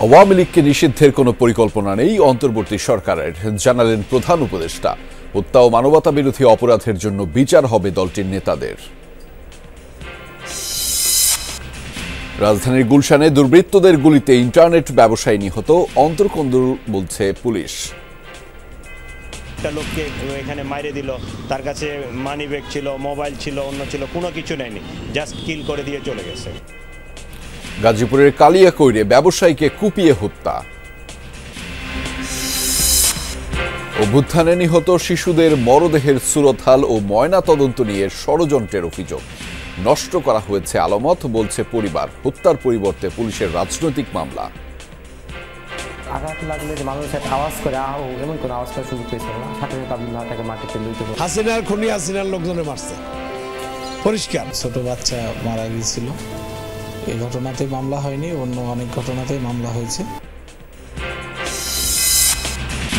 আওয়ামী লীগকে নিষিদ্ধের কোনো পরিকল্পনা নেই অন্তর্বর্তী সরকারের, জানালেন প্রধান উপদেষ্টা। হত্যা ও মানবতা বিরোধী অপরাধের জন্য বিচার হবে দলটির নেতাদের। রাজধানীর গুলশানে দুর্বৃত্তদের গুলিতে ইন্টারনেট ব্যবসায়ী নিহত, অন্তর্কন্দর বলছে পুলিশ। একটা লোককে এখানে মাইরে দিল, তার কাছে মানি ব্যাগ ছিল, মোবাইল ছিল, অন্য ছিল, কোনো কিছু নেয়নি, জাস্ট কিল করে দিয়ে চলে গেছে। গাজীপুরের কালিয়াকৈরে ব্যবসায়ীকে কুপিয়ে হত্যা। অভ্যুত্থানে নিহত শিশুদের মরদেহের সুরতহাল ও ময়না তদন্ত নিয়ে ষড়যন্ত্রের অভিযোগ। নষ্ট করা হয়েছে আলামত, বলছে পরিবার। হত্যার পরিবর্তে পুলিশের রাজনৈতিক মামলা। আঘাত লাগলে যে মানুষ একটা আওয়াজ করে এমন কোনো আওয়াজ করার সুযোগ পেয়েছিল না। সাথে সাথে আপনি তাকে মাটিতে লইতে হবে। হাসিনার খুনি হাসিনার লোকজনে মারছে, পরিষ্কার। ছোট বাচ্চা মারা গিয়েছিল, এই ঘটনাতে মামলা হয়নি, অন্য অনেক ঘটনাতে মামলা হয়েছে।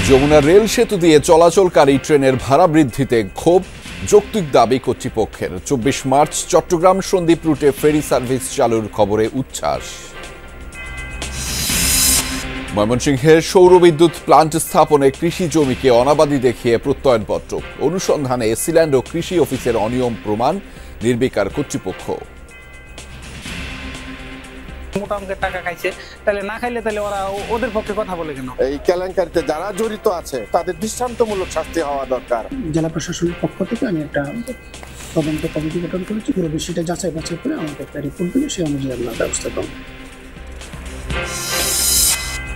যমুনা রেল সেতু দিয়ে চলাচলকারী ট্রেনের ভাড়া বৃদ্ধিতে ক্ষোভ, যৌক্তিক দাবি কর্তৃপক্ষের। 24 মার্চ চট্টগ্রাম সন্দ্বীপ রুটে ফেরি সার্ভিস চালুর খবরে উচ্ছ্বাস। ময়মনসিংহের সৌরবিদ্যুৎ প্লান্ট স্থাপনে কৃষি জমিকে অনাবাদি দেখিয়ে প্রত্যয়নপত্র। অনুসন্ধানে সিল্যান্ড ও কৃষি অফিসের অনিয়ম প্রমাণ, নির্বিকার কর্তৃপক্ষ। মোটা অঙ্কের টাকা খাইছে, তাহলে না খাইলে তাহলে ওরা ওদের পক্ষে কথা বলে কেন? এই কেলেঙ্কারিতে যারা জড়িত আছে তাদের দৃষ্টান্তমূলক শাস্তি হওয়া দরকার। জেলা প্রশাসনের পক্ষ থেকে আমি একটা তদন্ত কমিটি গঠন করেছি, পুরো বিষয়টা যাচাই বাছাই করে আমাকে একটা রিপোর্ট দিলে সেই অনুযায়ী আমরা ব্যবস্থা করব।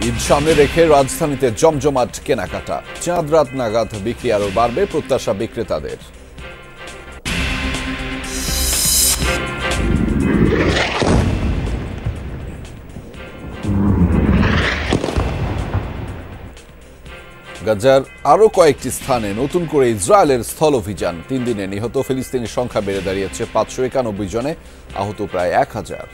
ঈদ সামনে রেখে রাজধানীতে জমজমাট কেনাকাটা। চাঁদ রাত নাগাদ বিক্রি আরও বাড়বে, প্রত্যাশা বিক্রেতাদের। গাজার আরও কয়েকটি স্থানে নতুন করে ইসরায়েলের স্থল অভিযান। 3 দিনে নিহত ফিলিস্তিনির সংখ্যা বেড়ে দাঁড়িয়েছে 591 জনে, আহত প্রায় 1000।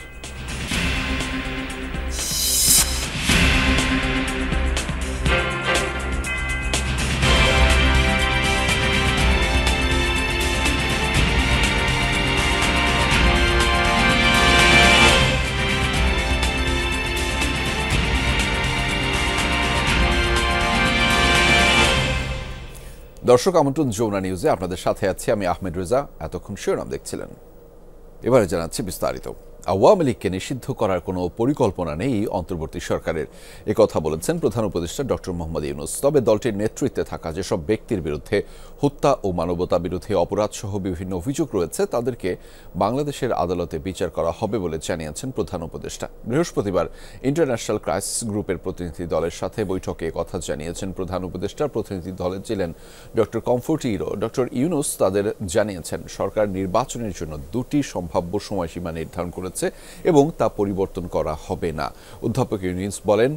দর্শক, আমন্ত্রণ যমুনা নিউজে, আপনাদের সাথে আছি আমি আহমেদ রেজা। এতক্ষণ শিরোনাম দেখছিলেন, এবারে জানাচ্ছি বিস্তারিত। আওয়ামী লীগকে নিষিদ্ধ করার কোনো পরিকল্পনা নেই অন্তর্বর্তী সরকারের, একথা বলেছেন প্রধান উপদেষ্টা ডক্টর মোহাম্মদ ইউনূস। তবে দলটির নেতৃত্বে থাকা যেসব ব্যক্তির বিরুদ্ধে হত্যা ও মানবতা বিরোধী অপরাধ সহ বিভিন্ন অভিযোগ রয়েছে তাদেরকে বাংলাদেশের আদালতে বিচার করা হবে বলে জানিয়েছেন প্রধান উপদেষ্টা। বৃহস্পতিবার ইন্টারন্যাশনাল ক্রাইসিস গ্রুপের প্রতিনিধি দলের সাথে বৈঠকে কথা জানিয়েছেন প্রধান উপদেষ্টা। প্রতিনিধি দলে ছিলেন doctor comfort error. Doctor Yunus তাদের জানিয়েছেন সরকার নির্বাচনের জন্য 2টি সম্ভাব্য সময়সীমা নির্ধারণ করেছে এবং তা পরিবর্তন করা হবে না। অধ্যাপক ইউনূস বলেন,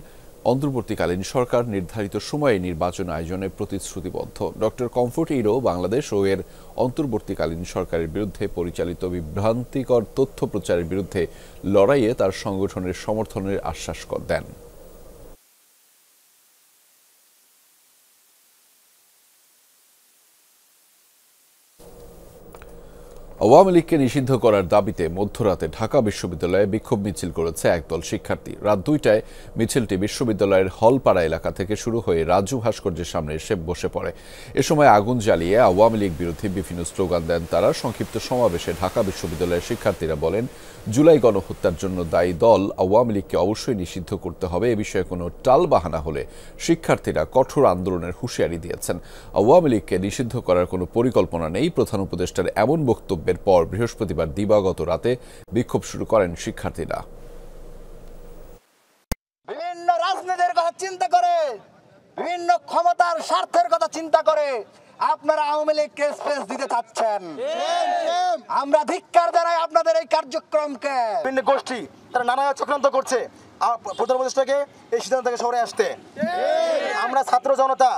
অন্তর্বর্তীকালীন সরকার নির্ধারিত সময়ে নির্বাচন আয়োজনে প্রতিশ্রুতিবদ্ধ। ডক্টর কমফোর্ট ইরো বাংলাদেশ ও এর অন্তর্বর্তীকালীন সরকারের বিরুদ্ধে পরিচালিত বিভ্রান্তিকর তথ্য প্রচারের বিরুদ্ধে লড়াইয়ে তার সংগঠনের সমর্থনের আশ্বাস দেন। আওয়ামী লীগকে নিষিদ্ধ করার দাবিতে মধ্যরাতে ঢাকা বিশ্ববিদ্যালয়ে বিক্ষোভ মিছিল করেছে একদল শিক্ষার্থী। রাত 2টায় মিছিলটি বিশ্ববিদ্যালয়ের হলপাড়া এলাকা থেকে শুরু হয়ে রাজু ভাস্কর্যের সামনে এসে বসে পড়ে। এ সময় আগুন জ্বালিয়ে আওয়ামী লীগ বিরোধী বিভিন্ন স্লোগান দেন তারা। সংক্ষিপ্ত সমাবেশে ঢাকা বিশ্ববিদ্যালয়ের শিক্ষার্থীরা বলেন, জুলাই গণহত্যার জন্য দায়ী দল আওয়ামী লীগকে অবশ্যই নিষিদ্ধ করতে হবে। এ বিষয়ে কোনো টালবাহানা হলে শিক্ষার্থীরা কঠোর আন্দোলনের হুঁশিয়ারি দিয়েছেন। আওয়ামী লীগকে নিষিদ্ধ করার কোনো পরিকল্পনা নেই প্রধান উপদেষ্টার এমন বক্তব্যের পর বৃহস্পতিবার দিবাগত রাতে বিক্ষোভ শুরু করেন শিক্ষার্থীরা। বিভিন্ন রাজনীতির কথা চিন্তা করে, বিভিন্ন ক্ষমতার স্বার্থের কথা চিন্তা করে আপনারা আওয়ামী লীগকে স্পেস দিতে চাচ্ছেন। আমরা ধিক্কার জানাই আপনাদের এই কার্যক্রমকে। বিভিন্ন গোষ্ঠী তারা নানা চক্রান্ত করছে প্রধান উপদেষ্টাকে এই সিদ্ধান্ত থেকে সরে আসতে। আমরা ছাত্র জনতা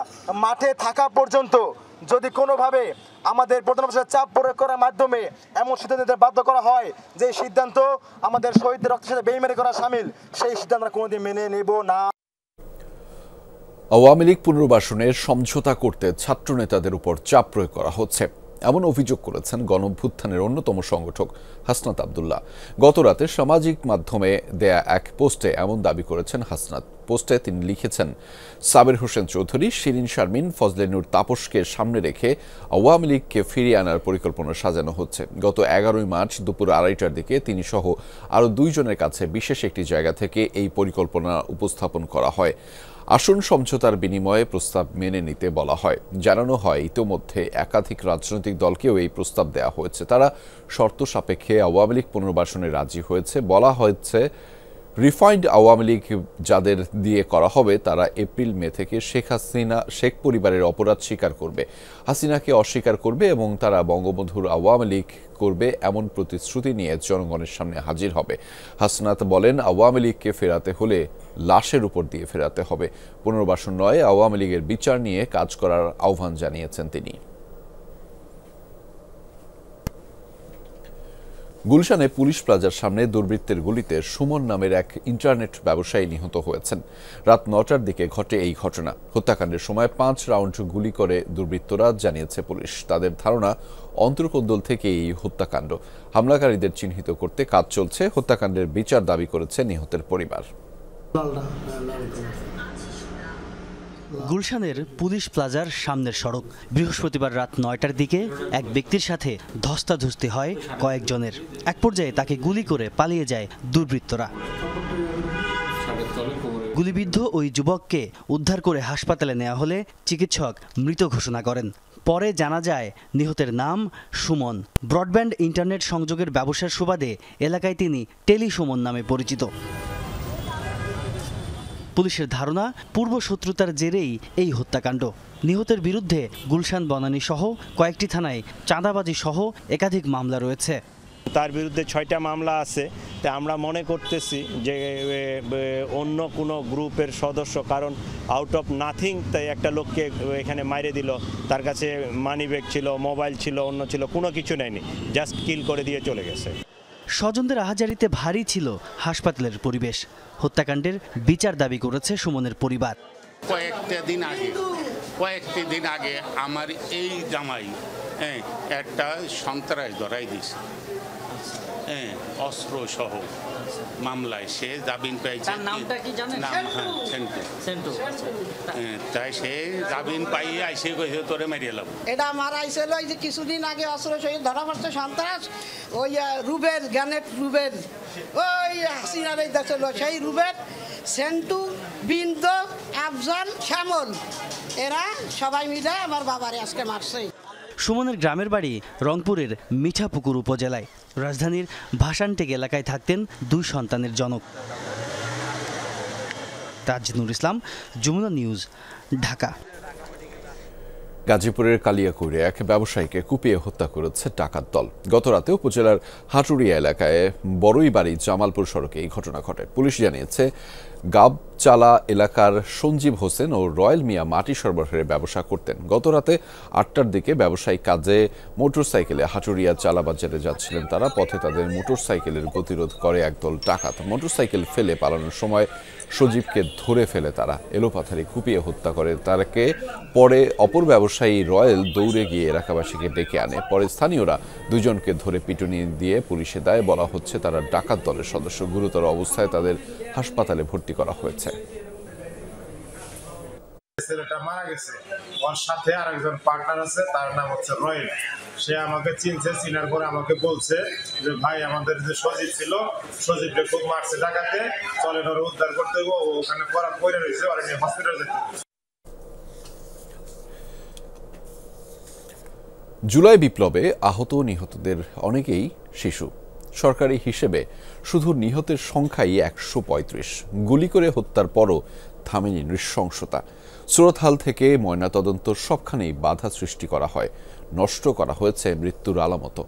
মাঠে থাকা পর্যন্ত যদি কোনোভাবে আমাদের প্রধান উপদেষ্টার চাপ প্রয়োগ করার মাধ্যমে এমন সিদ্ধান্ত বাধ্য করা হয় যে সিদ্ধান্ত আমাদের শহীদদের রক্তের সাথে বেইমানি করা শামিল, সেই সিদ্ধান্ত আমরা কোনোদিন মেনে নেব না। আওয়ামী লীগ পুনর্বাসনের সমঝোতা করতে ছাত্র নেতাদের উপর চাপ প্রয়োগ করা হচ্ছে। এমন অভিযোগ করেছেন গণঅভ্যুত্থানের অন্যতম সংগঠক হাসনাত আব্দুল্লাহ। গতরাতে সামাজিক মাধ্যমে দেয়া এক পোস্টে এমন দাবি করেছেন হাসনাত। পোস্টে তিনি লিখেছেন, সাবের হোসেন চৌধুরী, শিরিন শারমিন, ফজলে নূর তাপসকে সামনে রেখে আওয়ামী লীগকে ফিরিয়ে আনার পরিকল্পনা সাজানো হচ্ছে। গত 11 মার্চ দুপুর 2:30টার দিকে তিনি সহ আরও 2 জনের কাছে বিশেষ একটি জায়গা থেকে এই পরিকল্পনা উপস্থাপন করা হয়। আসন সমঝোতার বিনিময়ে প্রস্তাব মেনে নিতে বলা হয়। জানানো হয় ইতোমধ্যে একাধিক রাজনৈতিক দলকেও এই প্রস্তাব দেওয়া হয়েছে। তারা শর্ত সাপেক্ষে আওয়ামী লীগ পুনর্বাসনে রাজি হয়েছে। বলা হয়েছে রিফাইন্ড আওয়ামী লীগ যাদের দিয়ে করা হবে তারা এপ্রিল-মে থেকে শেখ পরিবারের অপরাধ স্বীকার করবে, হাসিনাকে অস্বীকার করবে এবং তারা বঙ্গবন্ধুর আওয়ামী লীগ করবে এমন প্রতিশ্রুতি নিয়ে জনগণের সামনে হাজির হবে। হাসনাত বলেন, আওয়ামী লীগকে ফেরাতে হলে লাশের উপর দিয়ে ফেরাতে হবে। পুনর্বাসন নয়, আওয়ামী লীগের বিচার নিয়ে কাজ করার আহ্বান জানিয়েছেন তিনি। গুলশানে পুলিশ প্লাজার সামনে দুর্বৃত্তের গুলিতে সুমন নামের এক ইন্টারনেট ব্যবসায়ী নিহত হয়েছেন। রাত 9টার দিকে ঘটে এই ঘটনা। হত্যাকাণ্ডের সময় 5 রাউন্ড গুলি করে দুর্বৃত্তরা, জানিয়েছে পুলিশ। তাদের ধারণা অন্তর্কোন্দল থেকে এই হত্যাকাণ্ড। হামলাকারীদের চিহ্নিত করতে কাজ চলছে। হত্যাকাণ্ডের বিচার দাবি করেছে নিহতের পরিবার। গুলশানের পুলিশ প্লাজার সামনের সড়ক। বৃহস্পতিবার রাত 9টার দিকে এক ব্যক্তির সাথে ধস্তাধস্তি হয় কয়েকজনের। এক পর্যায়ে তাকে গুলি করে পালিয়ে যায় দুর্বৃত্তরা। গুলিবিদ্ধ ওই যুবককে উদ্ধার করে হাসপাতালে নেওয়া হলে চিকিৎসক মৃত ঘোষণা করেন। পরে জানা যায় নিহতের নাম সুমন। ব্রডব্যান্ড ইন্টারনেট সংযোগের ব্যবসার সুবাদে এলাকায় তিনি টেলি সুমন নামে পরিচিত। পুলিশের ধারণা পূর্ব শত্রুতার জেরেই এই হত্যাকাণ্ড। নিহতের বিরুদ্ধে গুলশান বনানী সহ কয়েকটি থানায় চাঁদাবাজি সহ একাধিক মামলা রয়েছে। তার বিরুদ্ধে 6টা মামলা আছে। তা আমরা মনে করতেছি যে অন্য কোনো গ্রুপের সদস্য, কারণ আউট অফ নাথিং তাই একটা লোককে এখানে মাইরে দিল। তার কাছে মানি ব্যাগ ছিল, মোবাইল ছিল, অন্য ছিল, কোনো কিছু নেয়নি, জাস্ট কিল করে দিয়ে চলে গেছে। স্বজনদের আহাজারিতে ভারী ছিল হাসপাতালের পরিবেশ। হত্যাকাণ্ডের বিচার দাবি করেছে সুমনের পরিবার। কয়েকটি দিন আগে আমার এই জামাই একটা সন্ত্রাস ধরাই দিয়েছে, অস্ত্র সহ মামলায়। সে জামিন পেয়েছে। তাই সে জামিন পাইয়ে আইসে কইছে তোরে মারিয়ে লাভ। এটা মারাইছিল এই যে কিছুদিন আগে অস্ত্র সহিত ধরা পড়ছে সন্ত্রাস। ওই রুবেল, গ্যানেট রুবেল, ওই হাসিনার এই দেশে সেই রুবেল, সেন্টু, বিন্দু, আফজাল, শ্যামল, এরা সবাই মিলে আমার বাবারে আজকে মারছে। সুমনের গ্রামের বাড়ি রংপুরের মিঠাপুকুর উপজেলায়। রাজধানীর ভাসানটেক এলাকায় থাকতেন 2 সন্তানের জনক। তাজনুর ইসলাম, যমুনা নিউজ, ঢাকা। গাজীপুরের কালিয়াকৈরে এক ব্যবসায়ীকে কুপিয়ে হত্যা করেছে ডাকাত দল। গতরাতে উপজেলার হাটুরিয়া এলাকায় বড়ইবাড়ি জামালপুর সড়কে এই ঘটনা ঘটে। পুলিশ জানিয়েছে, গাবচালা এলাকার সঞ্জীব হোসেন ও রয়েল মিয়া মাটি সরবরাহের ব্যবসা করতেন। গতরাতে 8টার দিকে ব্যবসায়িক কাজে মোটরসাইকেলে হাটুরিয়া চালা বাজারে যাচ্ছিলেন তারা। পথে তাদের মোটরসাইকেলের গতিরোধ করে একদল ডাকাত। মোটরসাইকেল ফেলে পালানোর সময় সজীবকে ধরে ফেলে তারা এলোপাথারি কুপিয়ে হত্যা করে। তাকে পরে অপর ব্যবসায়ী রয়েল দৌড়ে গিয়ে এলাকাবাসীকে ডেকে আনে। পরে স্থানীয়রা 2 জনকে ধরে পিটুনি দিয়ে পুলিশে দেয়। বলা হচ্ছে তারা ডাকাত দলের সদস্য। গুরুতর অবস্থায় তাদের হাসপাতালে ভর্তি করা হয়েছে। ছেলেটা মারা গেছে, ওর সাথে আরেকজন পার্টনার আছে, তার নাম হচ্ছে রয়েল। সে আমাকে চিনছে, চিনার পরে আমাকে বলছে যে ভাই আমাদের যে সজীব ছিল, সজীবকে খুব মারছে ডাকাতে, চলেন ওরা উদ্ধার করতে হবে, ওখানে পড়ে রয়েছে, ওরা নিয়ে হসপিটালে যেতে। জুলাই বিপ্লবে আহত নিহতদের অনেকেই শিশু। সরকারি হিসেবে শুধু নিহতের সংখ্যাই 135। গুলি করে হত্যার পরও থামেনি নৃশংসতা। সুরতহাল থেকে ময়নাতদন্ত সবখানেই বাধা সৃষ্টি করা হয়। নষ্ট করা হয়েছে মৃত্যুর আলামত।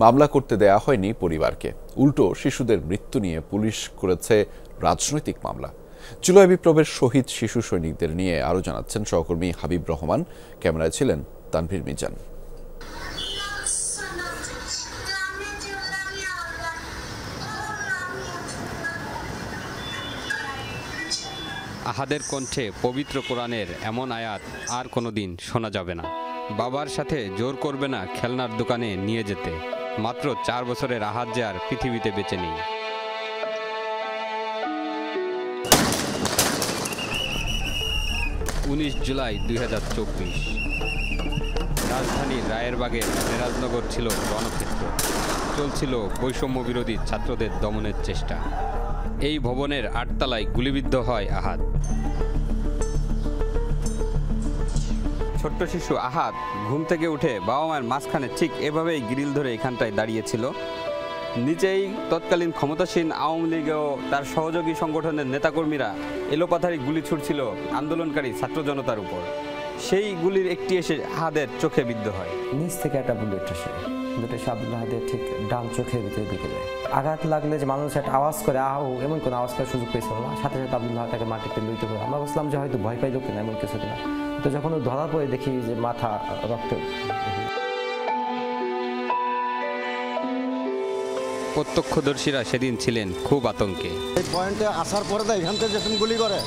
মামলা করতে দেয়া হয়নি পরিবারকে। উল্টো শিশুদের মৃত্যু নিয়ে পুলিশ করেছে রাজনৈতিক মামলা। জুলাই বিপ্লবের শহীদ শিশু সৈনিকদের নিয়ে আরও জানাচ্ছেন সহকর্মী হাবিব রহমান। ক্যামেরায় ছিলেন তানভীর মিজান। আহাদের কণ্ঠে পবিত্র কোরআনের এমন আয়াত আর কোনোদিন শোনা যাবে না। বাবার সাথে জোর করবে না খেলনার দোকানে নিয়ে যেতে। মাত্র 4 বছরের আহাত যে আর পৃথিবীতে বেঁচে নেই। 19 জুলাই 2024 রাজধানীর রায়েরবাগের মেরাজনগর ছিল রণক্ষেত্র। চলছিল বৈষম্য বিরোধী ছাত্রদের দমনের চেষ্টা। এই ভবনের 8 তলায় গুলিবিদ্ধ হয় আহাত। ছোট্ট শিশু আহাত ঘুম থেকে উঠে বাবা মায়ের মাঝখানে ঠিক এভাবেই গ্রিল ধরে এখানটায় দাঁড়িয়েছিল। নিচেই তৎকালীন ক্ষমতাসীন আওয়ামী লীগ ও তার সহযোগী সংগঠনের নেতাকর্মীরা এলোপাথারি গুলি ছুড়ছিল আন্দোলনকারী ছাত্র জনতার উপর। সেই গুলির একটি এসে আহাদের চোখে বিদ্ধ হয়। নিচ থেকে একটা বুলেট আসে, বুলেট এসে আব্দুল আহাদের ঠিক ডান চোখের ভিতরে ঢুকে যায়। আঘাত লাগলে যে মানুষ একটা আওয়াজ করে আহ, এমন কোনো আওয়াজ করার সুযোগ পেয়েছিল না। সাথে সাথে আব্দুল আহাদ তাকে মাটিতে লুইতে পড়ে। আমরা বলছিলাম যে হয়তো ভয় পাইল কিনা, এমন কিছু কিনা। তো যখন ধরা পড়ে দেখি যে মাথা রক্তে। প্রত্যক্ষদর্শীরা সেদিন ছিলেন খুব আতঙ্কে। এই পয়েন্টে আসার পরে তো এখান থেকে যখন গুলি করে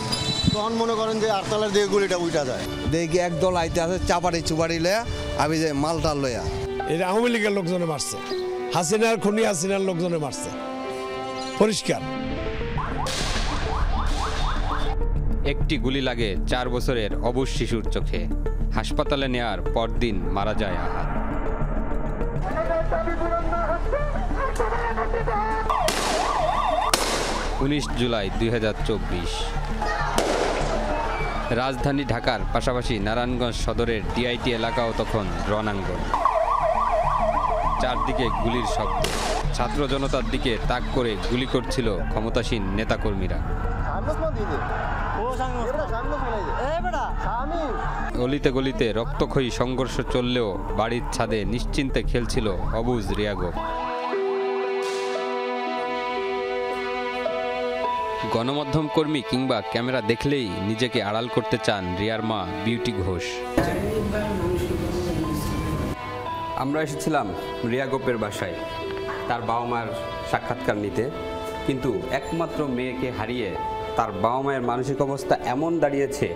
তখন মনে করেন যে আটতলার দিকে গুলিটা উঠা যায়। দেখি একদল আইতে আছে চাপাড়ি চুপাড়ি লয়া, আমি যে মালটা লয়া। এটা আওয়ামী লীগের লোকজনে মারছে, হাসিনার খুনি হাসিনার লোকজনে মারছে, পরিষ্কার। একটি গুলি লাগে 4 বছরের অবুঝ শিশুর চোখে। হাসপাতালে নেয়ার পরদিন মারা যায় আহাদ। উনিশ জুলাই 2024 রাজধানী ঢাকার পাশাপাশি নারায়ণগঞ্জ সদরের ডিআইটি এলাকাও তখন রণাঙ্গন। চারদিকে গুলির শব্দ। ছাত্র জনতার দিকে তাক করে গুলি করছিল ক্ষমতাসীন নেতাকর্মীরা। অলিতে গলিতে রক্তক্ষয়ী সংঘর্ষ চললেও বাড়ির ছাদে নিশ্চিন্তে খেলছিল অবুঝ রিয়াগো। গণমাধ্যম কর্মী কিংবা ক্যামেরা দেখলেই নিজেকে আড়াল করতে চান রিয়ার মা বিউটি ঘোষ। আমরা এসেছিলাম রিয়া গোপের বাসায় তার বাবা মার সাক্ষাৎকার নিতে, কিন্তু একমাত্র মেয়েকে হারিয়ে তার বাবা মায়ের মানসিক অবস্থা এমন দাঁড়িয়েছে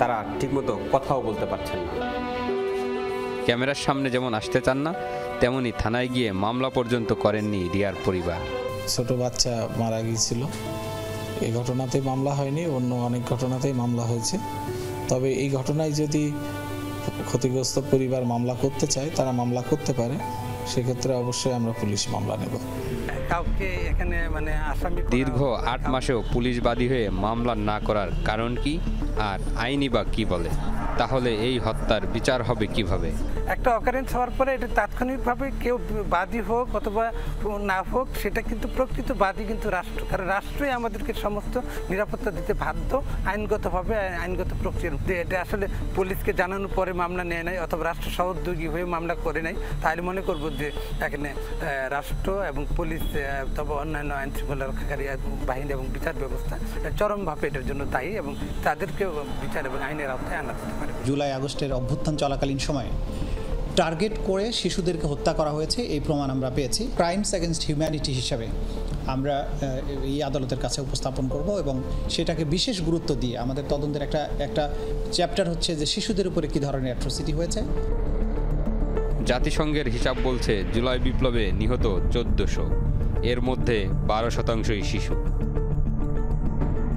তারা ঠিকমতো কথাও বলতে পারছেন না। ক্যামেরার সামনে যেমন আসতে চান না, তেমনি থানায় গিয়ে মামলা পর্যন্ত করেননি রিয়ার পরিবার। ছোট বাচ্চা মারা গিয়েছিল, এই ঘটনাতে মামলা হয়নি, অন্য অনেক ঘটনাতেই মামলা হয়েছে। তবে এই ঘটনায় যদি ক্ষতিগ্রস্ত পরিবার মামলা করতে চায় তারা মামলা করতে পারে, সেক্ষেত্রে অবশ্যই আমরা পুলিশ মামলা নেব। কাউকে এখানে মানে আসামি দীর্ঘ 8 মাসেও পুলিশ বাদী হয়ে মামলা না করার কারণ কি, আর আইনি বা কি বলে? তাহলে এই হত্যার বিচার হবে কিভাবে? একটা অকারেন্স হওয়ার পরে এটা তাৎক্ষণিকভাবে কেউ বাদী হোক অথবা না হোক, সেটা কিন্তু প্রকৃত বাদী কিন্তু রাষ্ট্র, কারণ রাষ্ট্রই আমাদেরকে সমস্ত নিরাপত্তা দিতে বাধ্য আইনগতভাবে, আইনগত প্রক্রিয়া। এটা আসলে পুলিশকে জানানোর পরে মামলা নেয় নাই অথবা রাষ্ট্র সহযোগী হয়ে মামলা করে নাই, তাহলে মনে করব যে এখানে রাষ্ট্র এবং পুলিশ তবে অন্যান্য আইন শৃঙ্খলা রক্ষাকারী বাহিনী এবং বিচার ব্যবস্থা চরমভাবে এটার জন্য দায়ী এবং তাদেরকে বিচার এবং আইনের আওতায় আনা যেতে পারে। জুলাই আগস্টের অভ্যুত্থান চলাকালীন সময়ে টার্গেট করে শিশুদেরকে হত্যা করা হয়েছে, এই প্রমাণ আমরা পেয়েছি। ক্রাইমস এগেনস্ট হিউম্যানিটি হিসাবে আমরা এই আদালতের কাছে উপস্থাপন করব এবং সেটাকে বিশেষ গুরুত্ব দিয়ে আমাদের তদন্তের একটা চ্যাপ্টার হচ্ছে যে শিশুদের উপরে কী ধরনের অ্যাট্রোসিটি হয়েছে। জাতিসংঘের হিসাব বলছে জুলাই বিপ্লবে নিহত 1400, এর মধ্যে 12% শিশু।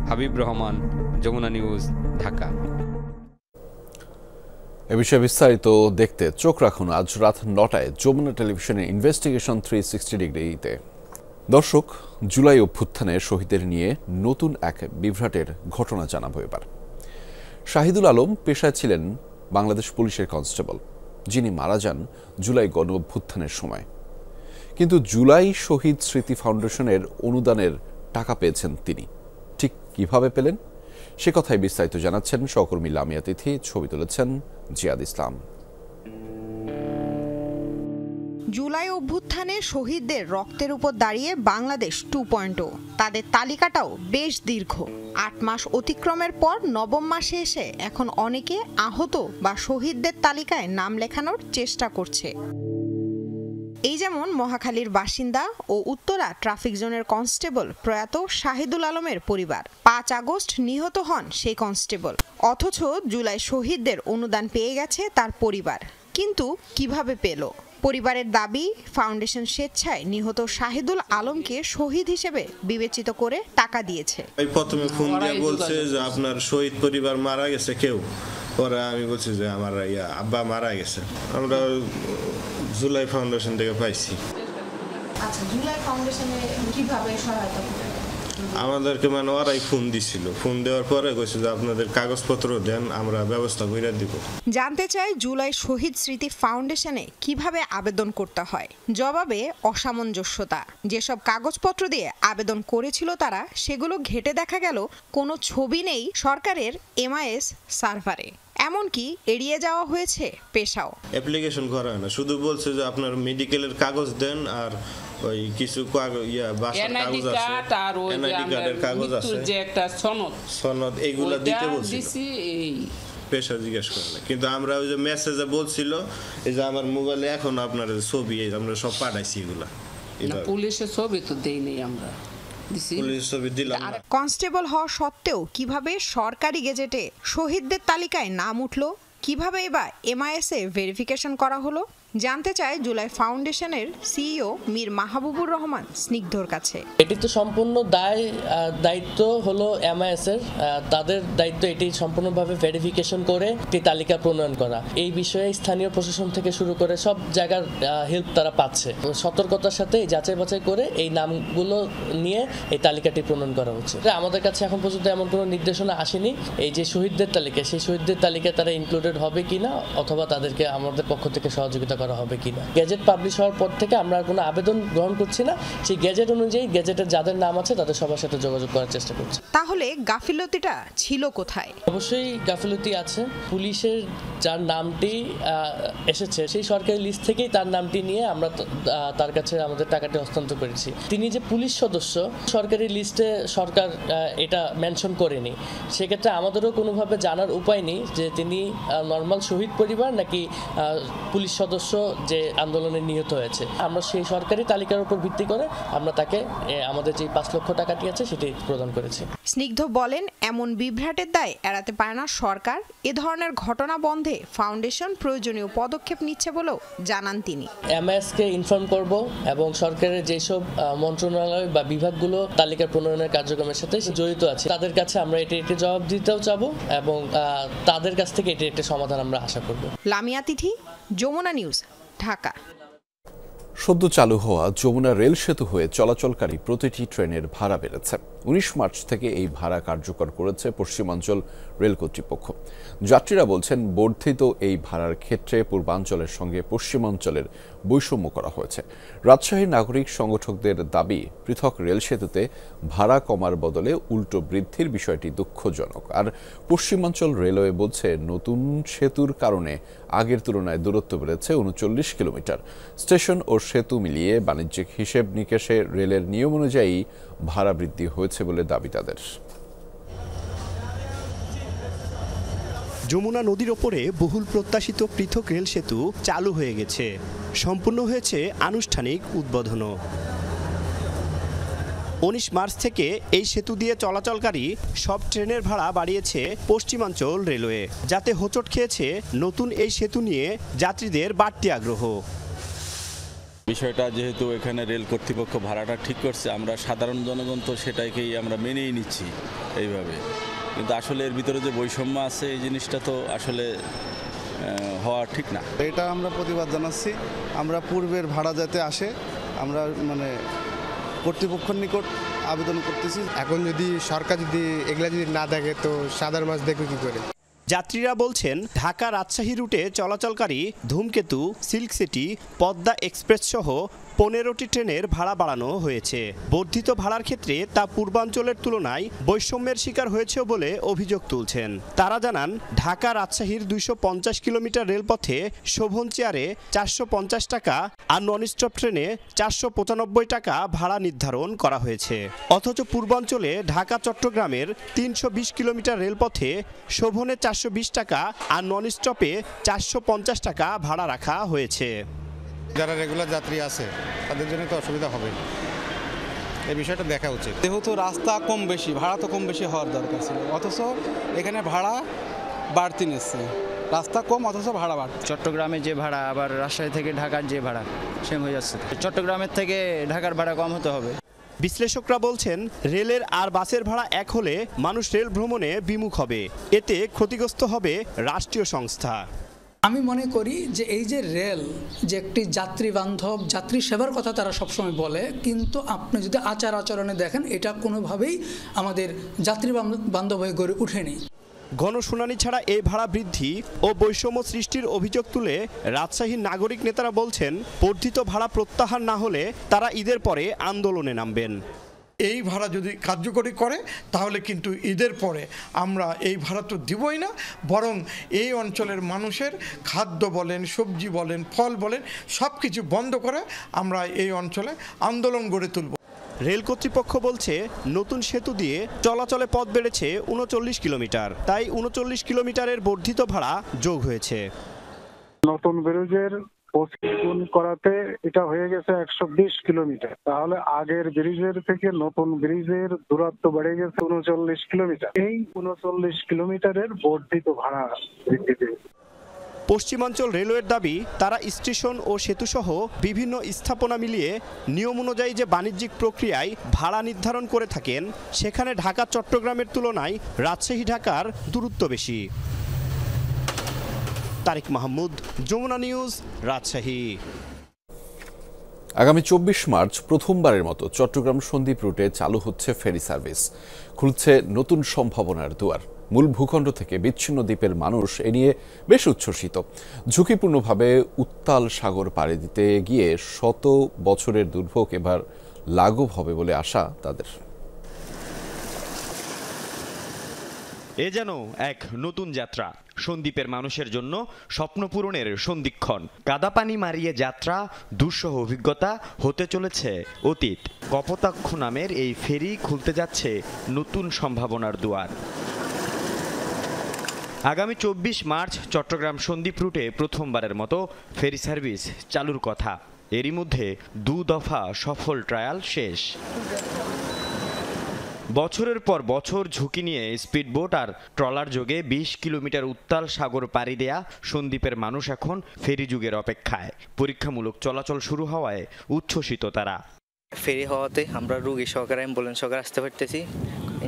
হাবিব রহমান, যমুনা নিউজ, ঢাকা। এ বিষয়ে বিস্তারিত দেখতে চোখ রাখুন আজ রাত 9টায় যমুনা টেলিভিশনের ইনভেস্টিগেশন 360 ডিগ্রিতে। দর্শক, জুলাই অভ্যুত্থানে শহীদদের নিয়ে নতুন এক বিভ্রাটের ঘটনা জানাবো এবার। শাহিদুল আলম পেশায় ছিলেন বাংলাদেশ পুলিশের কনস্টেবল, যিনি মারা যান জুলাই গণ অভ্যুত্থানের সময়। কিন্তু জুলাই শহীদ স্মৃতি ফাউন্ডেশনের অনুদানের টাকা পেয়েছেন তিনি। ঠিক কিভাবে পেলেন সে কথাই বিস্তারিত জানাচ্ছেন সহকর্মী লামিয়া তিথি, ছবি তুলেছেন জিয়াদ ইসলাম। জুলাই অভ্যুত্থানে শহীদদের রক্তের উপর দাঁড়িয়ে বাংলাদেশ 2.0, তাদের তালিকাটাও বেশ দীর্ঘ। 8 মাস অতিক্রমের পর 9ম মাসে এসে এখন অনেকে আহত বা শহীদদের তালিকায় নাম লেখানোর চেষ্টা করছে। এই যেমন মহাখালীর বাসিন্দা ও উত্তরা ট্রাফিক জোনের কনস্টেবল প্রয়াত শাহিদুল আলমের পরিবার। 5 আগস্ট নিহত হন সেই কনস্টেবল, অথচ জুলাই শহীদদের অনুদান পেয়ে গেছে তার পরিবার। কিন্তু কিভাবে পেল? পরিবারের দাবি, ফাউন্ডেশন স্বেচ্ছায় নিহত শাহিদুল আলমকে শহীদ হিসেবে বিবেচিত করে টাকা দিয়েছে। প্রথমে ফোন দিয়ে বলছে যে আপনার শহীদ পরিবার মারা গেছে কেউ, পরে আমি বলছি যে আমার আব্বা মারা গেছে। আমরা জুলাই ফাউন্ডেশন থেকে পাইছি। আচ্ছা, জুলাই ফাউন্ডেশনে কিভাবে সহায়তা করে? আমাদেরকে মানে ওরাই ফোন দিছিল, ফোন দেওয়ার পরে কইছে যে আপনাদের কাগজপত্র দেন, আমরা ব্যবস্থা করে দিব। জানতে চাই জুলাই শহীদ স্মৃতি ফাউন্ডেশনে কিভাবে আবেদন করতে হয়। জবাবে অসামঞ্জস্যতা। যেসব কাগজপত্র দিয়ে আবেদন করেছিল তারা, সেগুলো ঘেঁটে দেখা গেল কোনো ছবি নেই সরকারের MIS সার্ভারে। এমনকি এড়িয়ে যাওয়া হয়েছে পেশাও। অ্যাপ্লিকেশন করা হয় না, শুধু বলছে যে আপনার মেডিকেলের কাগজ দেন আর ওই কিছু বাসার কাগজ আছে, এনআইডি কার্ডের কাগজ আছে, যে একটা সনদ এগুলা দিতে বলছিল। পেশা জিজ্ঞেস করে না, কিন্তু আমরা ওই যে মেসেজে বলছিল এই যে আমার মোবাইলে এখন আপনার ছবি আমরা সব পাঠাইছি এগুলা। পুলিশের ছবি তো দেই নাই আমরা, কনস্টেবল হওয়া সত্ত্বেও কিভাবে সরকারি গেজেটে শহীদদের তালিকায় নাম উঠল? কিভাবে এবার MIS এ ভেরিফিকেশন করা হলো? জানতে চায় জুলাই ফাউন্ডেশনের CEO মীর মাহবুবুর রহমান স্নিগ্ধর কাছে। এটি তো সম্পূর্ণ দায়িত্ব হলো MIS এর, তাদের দায়িত্ব এটি সম্পূর্ণভাবে ভেরিফিকেশন করে একটি তালিকা প্রণয়ন করা। এই বিষয়ে স্থানীয় প্রশাসন থেকে শুরু করে সব জায়গার হেল্প তারা পাচ্ছে। সতর্কতার সাথে যাচাই বাছাই করে এই নামগুলো নিয়ে এই তালিকাটি প্রণয়ন করা হচ্ছে। আমাদের কাছে এখন পর্যন্ত এমন কোনো নির্দেশনা আসেনি এই যে শহীদদের তালিকা, সেই শহীদদের তালিকায় তারা ইনক্লুডেড হবে কিনা অথবা তাদেরকে আমাদের পক্ষ থেকে সহযোগিতা করা হবে কিনা। গেজেট পাবলিশ হওয়ার পর থেকে আমরা কোনো আবেদন গ্রহণ করছি না, সেই গেজেট অনুযায়ী গেজেটের যাদের নাম আছে তাদের সবার সাথে যোগাযোগ করার চেষ্টা করছি। তাহলে গাফিলতিটা ছিল কোথায়? অবশ্যই গাফিলতি আছে। পুলিশের যার নামটি এসেছে সেই সরকারি লিস্ট থেকেই তার নামটি নিয়ে আমরা তার কাছে আমাদের টাকাটি হস্তান্তর করেছি। তিনি যে পুলিশ সদস্য, সরকারি লিস্টে সরকার এটা মেনশন করেনি, সেক্ষেত্রে আমাদেরও কোনোভাবে জানার উপায় নেই যে তিনি নর্মাল শহীদ পরিবার নাকি পুলিশ সদস্য যে আন্দোলনে নিহত হয়েছে। আমরা সেই সরকারি তালিকার উপর ভিত্তি করে আমরা তাকে আমাদের যে 5 লক্ষ টাকাটি আছে সেটি প্রদান করেছি। স্নিগ্ধ বলেন, এমন বিভ্রাটের দায় এড়াতে পারে না সরকার। এ ধরনের ঘটনা বন্ধে ফাউন্ডেশন প্রয়োজনীয় পদক্ষেপ নিচ্ছে বলেও জানান তিনি। MIS কে ইনফর্ম করব এবং সরকারের যেসব মন্ত্রণালয় বা বিভাগগুলো তালিকা প্রণয়নের কার্যক্রমের সাথে জড়িত আছে তাদের কাছে আমরা এটি একটি জবাব দিতেও চাবো এবং তাদের কাছ থেকে এটি একটা সমাধান আমরা আশা করব। লামিয়া তিথি, যমুনা নিউজ, ঢাকা। সদ্য চালু হওয়া যমুনা রেল সেতু হয়ে চলাচলকারী প্রতিটি ট্রেনের ভাড়া বেড়েছে। 19 মার্চ থেকে এই ভাড়া কার্যকর করেছে পশ্চিমাঞ্চল রেল কর্তৃপক্ষ। যাত্রীরা বলছেন, বর্ধিত এই ভাড়ার ক্ষেত্রে পূর্বাঞ্চলের সঙ্গে পশ্চিমাঞ্চলের বৈষম্য করা হয়েছে। রাজশাহীর নাগরিক সংগঠকদের দাবি, পৃথক রেল সেতুতে ভাড়া কমার বদলে উল্টো বৃদ্ধির বিষয়টি দুঃখজনক। আর পশ্চিমাঞ্চল রেলওয়ে বলছে, নতুন সেতুর কারণে আগের তুলনায় দূরত্ব বেড়েছে 39 কিলোমিটার। স্টেশন ও সেতু মিলিয়ে বাণিজ্যিক হিসেব নিকেশে রেলের নিয়ম অনুযায়ী ভাড়া বৃদ্ধি হয়েছে বলে দাবি তাদের। যমুনা নদীর ওপরে বহুল প্রত্যাশিত পৃথক রেল সেতু চালু হয়ে গেছে। সম্পূর্ণ হয়েছে আনুষ্ঠানিক উদ্বোধনও। 19 মার্চ থেকে এই সেতু দিয়ে চলাচলকারী সব ট্রেনের ভাড়া বাড়িয়েছে পশ্চিমাঞ্চল রেলওয়ে, যাতে হোঁচট খেয়েছে নতুন এই সেতু নিয়ে যাত্রীদের বাড়তি আগ্রহ। বিষয়টা যেহেতু এখানে রেল কর্তৃপক্ষ ভাড়াটা ঠিক করছে, আমরা সাধারণ জনগণ তো সেটাকেই আমরা মেনেই নিচ্ছি এইভাবে, কিন্তু আসলে এর ভিতরে যে বৈষম্য আছে এই জিনিসটা তো আসলে হওয়া ঠিক না। এটা আমরা প্রতিবাদ জানাচ্ছি। আমরা পূর্বের ভাড়া যাতে আসে আমরা কর্তৃপক্ষের নিকট আবেদন করতেছি। এখন যদি সরকার যদি এগুলা যদি না দেখে তো সাধারণ মানুষ দেখবে কি করে? যাত্রীরা বলছেন, ঢাকা রাজশাহী রুটে চলাচলকারী ধূমকেতু, সিল্ক সিটি, পদ্মা এক্সপ্রেস সহ 15টি ট্রেনের ভাড়া বাড়ানো হয়েছে। বর্ধিত ভাড়ার ক্ষেত্রে তা পূর্বাঞ্চলের তুলনায় বৈষম্যের শিকার হয়েছে বলে অভিযোগ তুলছেন। তারা জানান, ঢাকা রাজশাহীর 250 কিলোমিটার রেলপথে শোভন চেয়ারে 450 টাকা আর নন স্টপ ট্রেনে 495 টাকা ভাড়া নির্ধারণ করা হয়েছে। অথচ পূর্বাঞ্চলে ঢাকা চট্টগ্রামের 320 কিলোমিটার রেলপথে শোভনে 420 টাকা আর নন স্টপে 450 টাকা ভাড়া রাখা হয়েছে। যারা রেগুলার যাত্রী আছে তাদের জন্য তো অসুবিধা হবে, এই বিষয়টা দেখা উচিত। যেহেতু রাস্তা কম বেশি, ভাড়া তো কম বেশি হওয়ার দরকার ছিল, অথচ এখানে ভাড়া বাড়তি নিচ্ছে। রাস্তা কম অথচ ভাড়া বাড়ছে। চট্টগ্রামে যে ভাড়া আবার রাজশাহী থেকে ঢাকার যে ভাড়া সেম হয়ে যাচ্ছে। চট্টগ্রামের থেকে ঢাকার ভাড়া কম হতে হবে। বিশ্লেষকরা বলছেন রেলের আর বাসের ভাড়া এক হলে মানুষ রেল ভ্রমণে বিমুখ হবে, এতে ক্ষতিগ্রস্ত হবে রাষ্ট্রীয় সংস্থা। আমি মনে করি যে এই যে রেল যে একটি যাত্রী বান্ধব যাত্রী সেবার কথা তারা সবসময় বলে, কিন্তু আপনি যদি আচার আচরণে দেখেন এটা কোনোভাবেই আমাদের যাত্রী বান্ধব হয়ে গড়ে ওঠেনি। গণশুনানি ছাড়া এই ভাড়া বৃদ্ধি ও বৈষম্য সৃষ্টির অভিযোগ তুলে রাজশাহীর নাগরিক নেতারা বলছেন বর্ধিত ভাড়া প্রত্যাহার না হলে তারা ঈদের পরে আন্দোলনে নামবেন। এই ভাড়া যদি কার্যকরী করে তাহলে কিন্তু ঈদের পরে আমরা এই ভাড়া তো দিবই না, বরং এই অঞ্চলের মানুষের খাদ্য বলেন, সবজি বলেন, ফল বলেন সব কিছু বন্ধ করে আমরা এই অঞ্চলে আন্দোলন গড়ে তুলব। রেল কর্তৃপক্ষ বলছে নতুন সেতু দিয়ে চলাচলে পথ বেড়েছে ৩৯ কিলোমিটার, তাই ৩৯ কিলোমিটারের বর্ধিত ভাড়া যোগ হয়েছে। নতুন ব্রিজের 25 গুণ করাতে এটা হয়ে গেছে 120 কিলোমিটার। তাহলে আগের ব্রিজের থেকে নতুন ব্রিজের দূরত্ব বেড়ে গেছে 39 কিলোমিটার। এই 39 কিলোমিটারের বর্ধিত ভাড়া বৃদ্ধি পেয়েছে। পশ্চিমাঞ্চল রেলওয়ের দাবি তারা স্টেশন ও সেতুসহ বিভিন্ন স্থাপনা মিলিয়ে নিয়ম অনুযায়ী যে বাণিজ্যিক প্রক্রিয়ায় ভাড়া নির্ধারণ করে থাকেন, সেখানে ঢাকা চট্টগ্রামের তুলনায় রাজশাহী ঢাকার দূরত্ব বেশি। তারিক মাহমুদ, যমুনা নিউজ, রাজশাহী। আগামী ২৪ মার্চ প্রথমবারের মতো চট্টগ্রাম সন্দ্বীপ রুটে চালু হচ্ছে ফেরি সার্ভিস। খুলছে নতুন সম্ভাবনার দুয়ার। মূল ভূখণ্ড থেকে বিচ্ছিন্ন দ্বীপের মানুষ এ নিয়ে বেশ উচ্ছ্বসিত। ঝুঁকিপূর্ণভাবে উত্তাল সাগর পাড়ি দিতে গিয়ে শত বছরের দুর্ভোগ এবার লাঘব হবে বলে আশা তাদের। এ যেন এক নতুন যাত্রা, সন্দ্বীপের মানুষের জন্য স্বপ্ন পূরণের সন্ধিক্ষণ। কাদাপানি মারিয়ে যাত্রা, দুঃসহ অভিজ্ঞতা হতে চলেছে অতীত। কপোতাক্ষ নামের এই ফেরি খুলতে যাচ্ছে নতুন সম্ভাবনার দুয়ার। আগামী ২৪ মার্চ চট্টগ্রাম সন্দ্বীপ রুটে প্রথমবারের মতো ফেরি সার্ভিস চালুর কথা। এরই মধ্যে ২ দফা সফল ট্রায়াল শেষ। বছরের পর বছর ঝুঁকি নিয়ে স্পিডবোট আর ট্রলার যোগে ২০ কিলোমিটার উত্তাল সাগর পাড়ি দেয়া সন্দ্বীপের মানুষ এখন ফেরি যুগের অপেক্ষায়। পরীক্ষামূলক চলাচল শুরু হওয়ায় উচ্ছ্বসিত তারা। ফেরি হওয়াতে আমরা রোগী সহকারে অ্যাম্বুলেন্স সহকারে আসতে পারতেছি।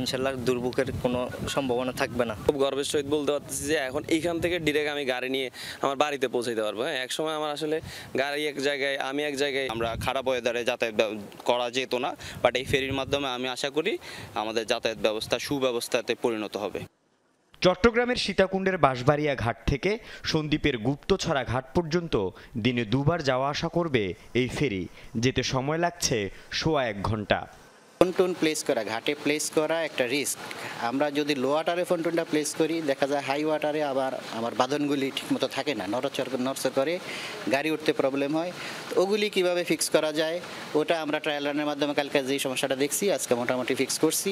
ইনশাল্লাহ দুর্ভোগের কোনো সম্ভাবনা থাকবে না। খুব গর্বের সহিত বলতে পারতেছি যে এখন এইখান থেকে ডিরেক্ট আমি গাড়ি নিয়ে আমার বাড়িতে পৌঁছাইতে পারবো। হ্যাঁ, একসময় আমার আসলে গাড়ি এক জায়গায় আমি এক জায়গায়, আমরা খারাপ ওয়েদারে যাতায়াত করা যেত না, বাট এই ফেরির মাধ্যমে আমি আশা করি আমাদের যাতায়াত ব্যবস্থা সুব্যবস্থাতে পরিণত হবে। চট্টগ্রামের সীতাকুণ্ডের বাঁশবাড়িয়া ঘাট থেকে সন্দ্বীপের গুপ্তছড়া ঘাট পর্যন্ত দিনে ২ বার যাওয়া আসা করবে এই ফেরি। যেতে সময় লাগছে সোয়া ১ ঘন্টা। ফন্টুন প্লেস করা, ঘাটে প্লেস করা একটা রিস্ক। আমরা যদি লো ওয়াটারে ফন্টুনটা প্লেস করি, দেখা যায় হাই ওয়াটারে আবার আমার বাঁধনগুলি ঠিকমতো থাকে না, নড়চড় করে গাড়ি উঠতে প্রবলেম হয়। ওগুলি কিভাবে ফিক্স করা যায় ওটা আমরা ট্রায়াল রানের মাধ্যমে কালকে যে সমস্যাটা দেখছি আজকে মোটামুটি ফিক্স করছি।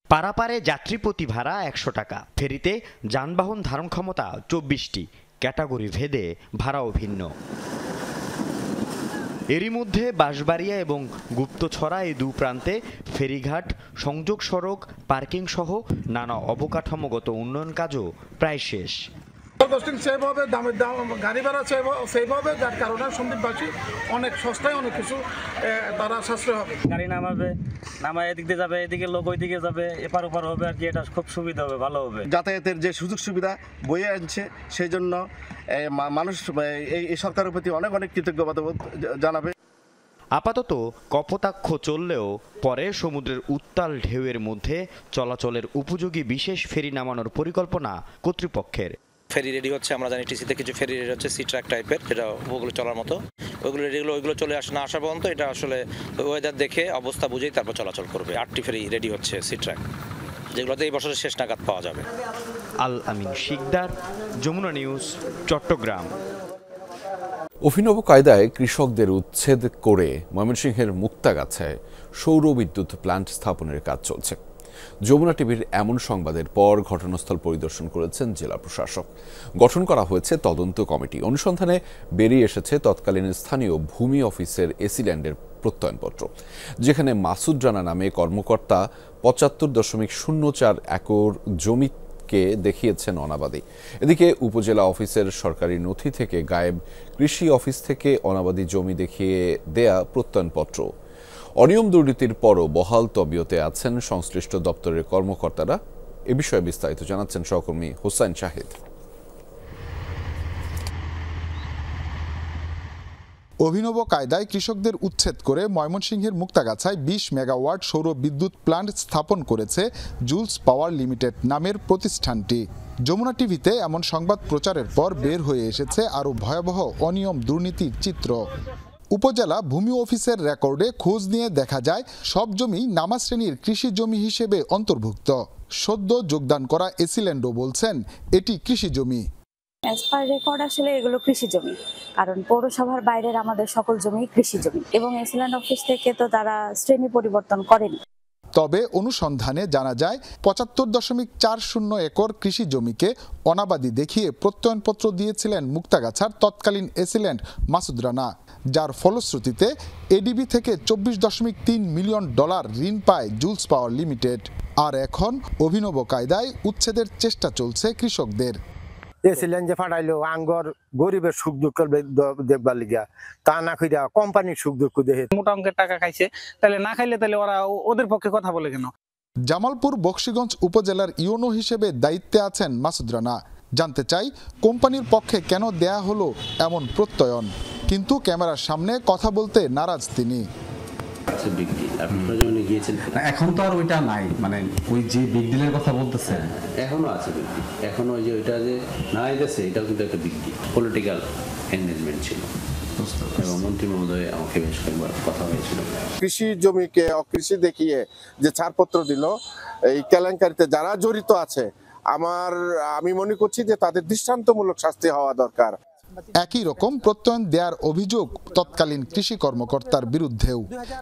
পারাপারে যাত্রী প্রতি ভাড়া ১০০ টাকা। ফেরিতে যানবাহন ধারণ ক্ষমতা ২৪টি, ক্যাটাগরি ভেদে ভাড়াও ভিন্ন। এরই মধ্যে বাঁশবাড়িয়া এবং গুপ্তছড়া এই ২ প্রান্তে ফেরিঘাট, সংযোগ সড়ক, পার্কিং সহ নানা অবকাঠামোগত উন্নয়ন কাজও প্রায় শেষ। সেইভাবে দামের দাম গাড়ি ভাড়া সেইভাবে, যার কারণে সন্দ্বীপবাসী অনেক সস্তায় অনেক কিছু তারা সাশ্রয় হবে। গাড়ি নামায় এদিক দিয়ে যাবে, এদিকে লোক ওই দিকে যাবে, এপার ওপার হবে আর কি। এটা খুব সুবিধা হবে, ভালো হবে। যাতায়াতের যে সুযোগ সুবিধা বয়ে আনছে, সেই জন্য মানুষ এই সরকারের প্রতি অনেক কৃতজ্ঞতা জানাবে। আপাতত কপোতাক্ষ চললেও পরে সমুদ্রের উত্তাল ঢেউয়ের মধ্যে চলাচলের উপযোগী বিশেষ ফেরি নামানোর পরিকল্পনা কর্তৃপক্ষের। ফেরি রেডি হচ্ছে, আমরা জানি টিসিতে কিছু ফেরি রেডি হচ্ছে সি ট্র্যাক টাইপের, যেটা ওগুলো চলার মতো। ওইগুলো চলে আসে না আসা পর্যন্ত এটা আসলে ওয়েদার দেখে অবস্থা বুঝেই তারপর চলাচল করবে। 8টি ফেরি রেডি হচ্ছে সি ট্র্যাক, যেগুলোতে এই বছরের শেষ নাগাদ পাওয়া যাবে। আল আমিন শিকদার, যমুনা নিউজ, চট্টগ্রাম। অভিনব কায়দায় কৃষকদের উচ্ছেদ করে ময়মনসিংহের মুক্তাগাছায় সৌর বিদ্যুৎ প্ল্যান্ট স্থাপনের কাজ চলছে। যমুনা টিভির এমন সংবাদের পর ঘটনাস্থল পরিদর্শন করেছেন জেলা প্রশাসক। গঠন করা হয়েছে তদন্ত কমিটি। অনুসন্ধানে বেরিয়ে এসেছে তৎকালীন স্থানীয় ভূমি অফিসের এসিল্যান্ডের প্রত্যয়নপত্র, যেখানে মাসুদ রানা নামে কর্মকর্তা ৭৫.০৪ একর জমিকে কৃষককে দেখিয়েছেন অনাবাদি। এদিকে উপজেলা অফিসের সরকারি নথি থেকে গায়েব কৃষি অফিস থেকে অনাবাদি জমি দেখিয়ে দেয়া প্রত্যয়নপত্র। অনিয়ম দুর্নীতির পরও বহাল তবিয়তে আছেন সংশ্লিষ্ট দপ্তরের কর্মকর্তারা। এ বিষয়ে বিস্তারিত জানাচ্ছেন সহকর্মী হোসাইন শাহিদ। অভিনব কায়দায় কৃষকদের উচ্ছেদ করে ময়মনসিংহের মুক্তাগাছায় ২০ মেগাওয়াট সৌর বিদ্যুৎ প্ল্যান্ট স্থাপন করেছে জুলস পাওয়ার লিমিটেড নামের প্রতিষ্ঠানটি। যমুনা টিভিতে এমন সংবাদ প্রচারের পর বের হয়ে এসেছে আরও ভয়াবহ অনিয়ম দুর্নীতির চিত্র। উপজেলা ভূমি অফিসের রেকর্ডে খোঁজ নিয়ে দেখা যায় সব জমি নামা শ্রেণীর কৃষি জমি হিসেবে অন্তর্ভুক্ত। সদ্য যোগদান করা এসিল্যান্ডও বলছেন এটি কৃষি জমি। অ্যাজ পার রেকর্ড আসলে এগুলো কৃষি জমি, কারণ পৌরসভার বাইরের আমাদের সকল জমি কৃষি জমি এবং এসিল্যান্ড অফিস থেকে তো তারা শ্রেণী পরিবর্তন করেনি। তবে অনুসন্ধানে জানা যায় ৭৫.৪০ একর কৃষি জমিকে অনাবাদি দেখিয়ে প্রত্যয়নপত্র দিয়েছিলেন মুক্তাগাছার তৎকালীন এসিল্যান্ড মাসুদ রানা, যার ফলশ্রুতিতে এডিবি থেকে $২৪.৩ মিলিয়ন ঋণ পায় জুলস পাওয়ার লিমিটেড। আর এখন অভিনব কায়দায় উচ্ছেদের চেষ্টা চলছে কৃষকদের। এসিলেন যে ফাটাইলো আঙ্গর গরিবের সুখ দুঃখ দেখবার লিগা, তা না কইরা কোম্পানির সুখ দুঃখ দেখে মোটা অঙ্কের টাকা খাইছে, তাহলে না খাইলে তাহলে ওরা ওদের পক্ষে কথা বলে কেন? জামালপুর বকশীগঞ্জ উপজেলার ইউনো হিসেবে দায়িত্বে আছেন মাসুদ রানা। জানতে চাই কোম্পানির পক্ষে কেন দেয়া হলো এমন প্রত্যয়ন, কিন্তু ক্যামেরার সামনে কথা বলতে নারাজ তিনি। এখন তো আর ওইটা নাই, মানে ওই যে বিগ ডিলের কথা বলতেছে এখনো আছে বিগ ডিল, এখনো ওই যে ওইটা যে না গেছে এটাও কিন্তু একটা বিগ ডিল, পলিটিক্যাল এনগেজমেন্ট ছিল এবং মন্ত্রী মহোদয় আমাকে বেশ কয়েকবার কথা হয়েছিল। কৃষি জমিকে অকৃষি দেখিয়ে যে ছাড়পত্র দিল, এই কেলেঙ্কারিতে যারা জড়িত আছে আমি মনে করছি যে তাদের দৃষ্টান্তমূলক শাস্তি হওয়া দরকার। একই রকম প্রত্যয়ন দেওয়ার অভিযোগ তৎকালীন কৃষি কর্মকর্তার বিরুদ্ধেও।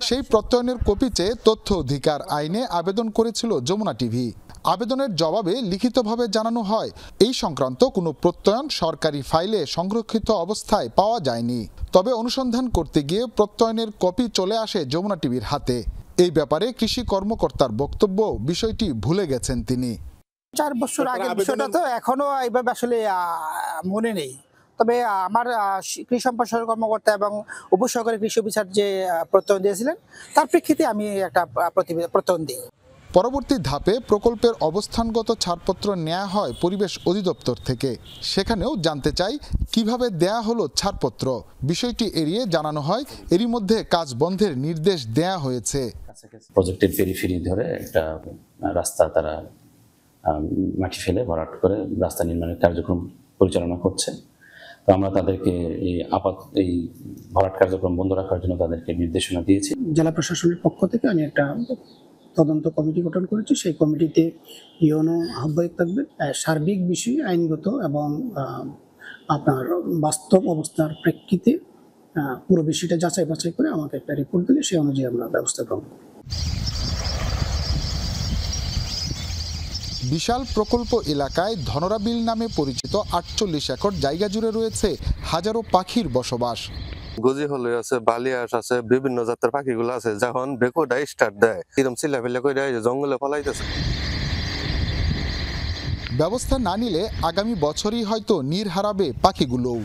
সেই প্রত্যয়নের কপি চেয়ে তথ্য অধিকার আইনে আবেদন করেছিল যমুনা টিভি। আবেদনের জবাবে লিখিতভাবে জানানো হয় এই সংক্রান্ত কোনো প্রত্যয়ন সরকারি ফাইলে সংরক্ষিত অবস্থায় পাওয়া যায়নি। তবে অনুসন্ধান করতে গিয়ে প্রত্যয়নের কপি চলে আসে যমুনা টিভির হাতে। এই ব্যাপারে কৃষি কর্মকর্তার বক্তব্য, বিষয়টি ভুলে গেছেন তিনি। ৪ বছর আগে বিষয়টা তো এখনো এইভাবে আসলে মনে নেই। তবে আমার কৃষি সম্প্রসারণ কর্মকর্তা এবং উপসহকারী কৃষি অফিসার যে প্রত্যয়ন দিয়েছিলেন তার প্রেক্ষিতে আমি একটা প্রত্যয়ন দিই। পরবর্তী ধাপে প্রকল্পের অবস্থানগত ছাড়পত্র নেওয়া হয় পরিবেশ অধিদপ্তর থেকে। সেখানেও জানতে চাই কিভাবে দেয়া হলো ছাড়পত্র। বিষয়টি এড়িয়ে জানানো হয় এরই মধ্যে কাজ বন্ধের নির্দেশ দেয়া হয়েছে। প্রজেক্টের পেরিফেরি ধরে একটা রাস্তা তারা মাটি ফেলে ভরাট করে রাস্তা নির্মাণের কার্যক্রম পরিচালনা করছে। তো আমরা তাদেরকে এই ভরাট কার্যক্রম বন্ধ রাখার জন্য তাদেরকে নির্দেশনা দিয়েছি। জেলা প্রশাসনের পক্ষ থেকে আমি একটা তদন্ত কমিটি গঠন করেছি। সেই কমিটিতে ইউনো আহ্বায়ক থাকবে। সার্বিক বিষয় আইনগত এবং আপনার বাস্তব অবস্থার প্রেক্ষিতে পুরো বিষয়টা যাচাই বাছাই করে আমাকে একটা রিপোর্ট দিলে সেই অনুযায়ী আমরা ব্যবস্থা গ্রহণ করব। বিশাল প্রকল্প এলাকায় ধনরাবিল নামে পরিচিত ৪৮ একর জায়গা জুড়ে রয়েছে হাজারো পাখির বসবাস। গজি হলে আছে, বালিয়াস আছে, বিভিন্ন জাতের পাখিগুলো আছে। যখন বেকোটা স্টার্ট দেয় এরকম চিল্লাফিল্লা করে জঙ্গলে ফলাইতেছে। ব্যবস্থা না নিলে আগামী বছরই হয়তো নীড় হারাবে পাখিগুলোও।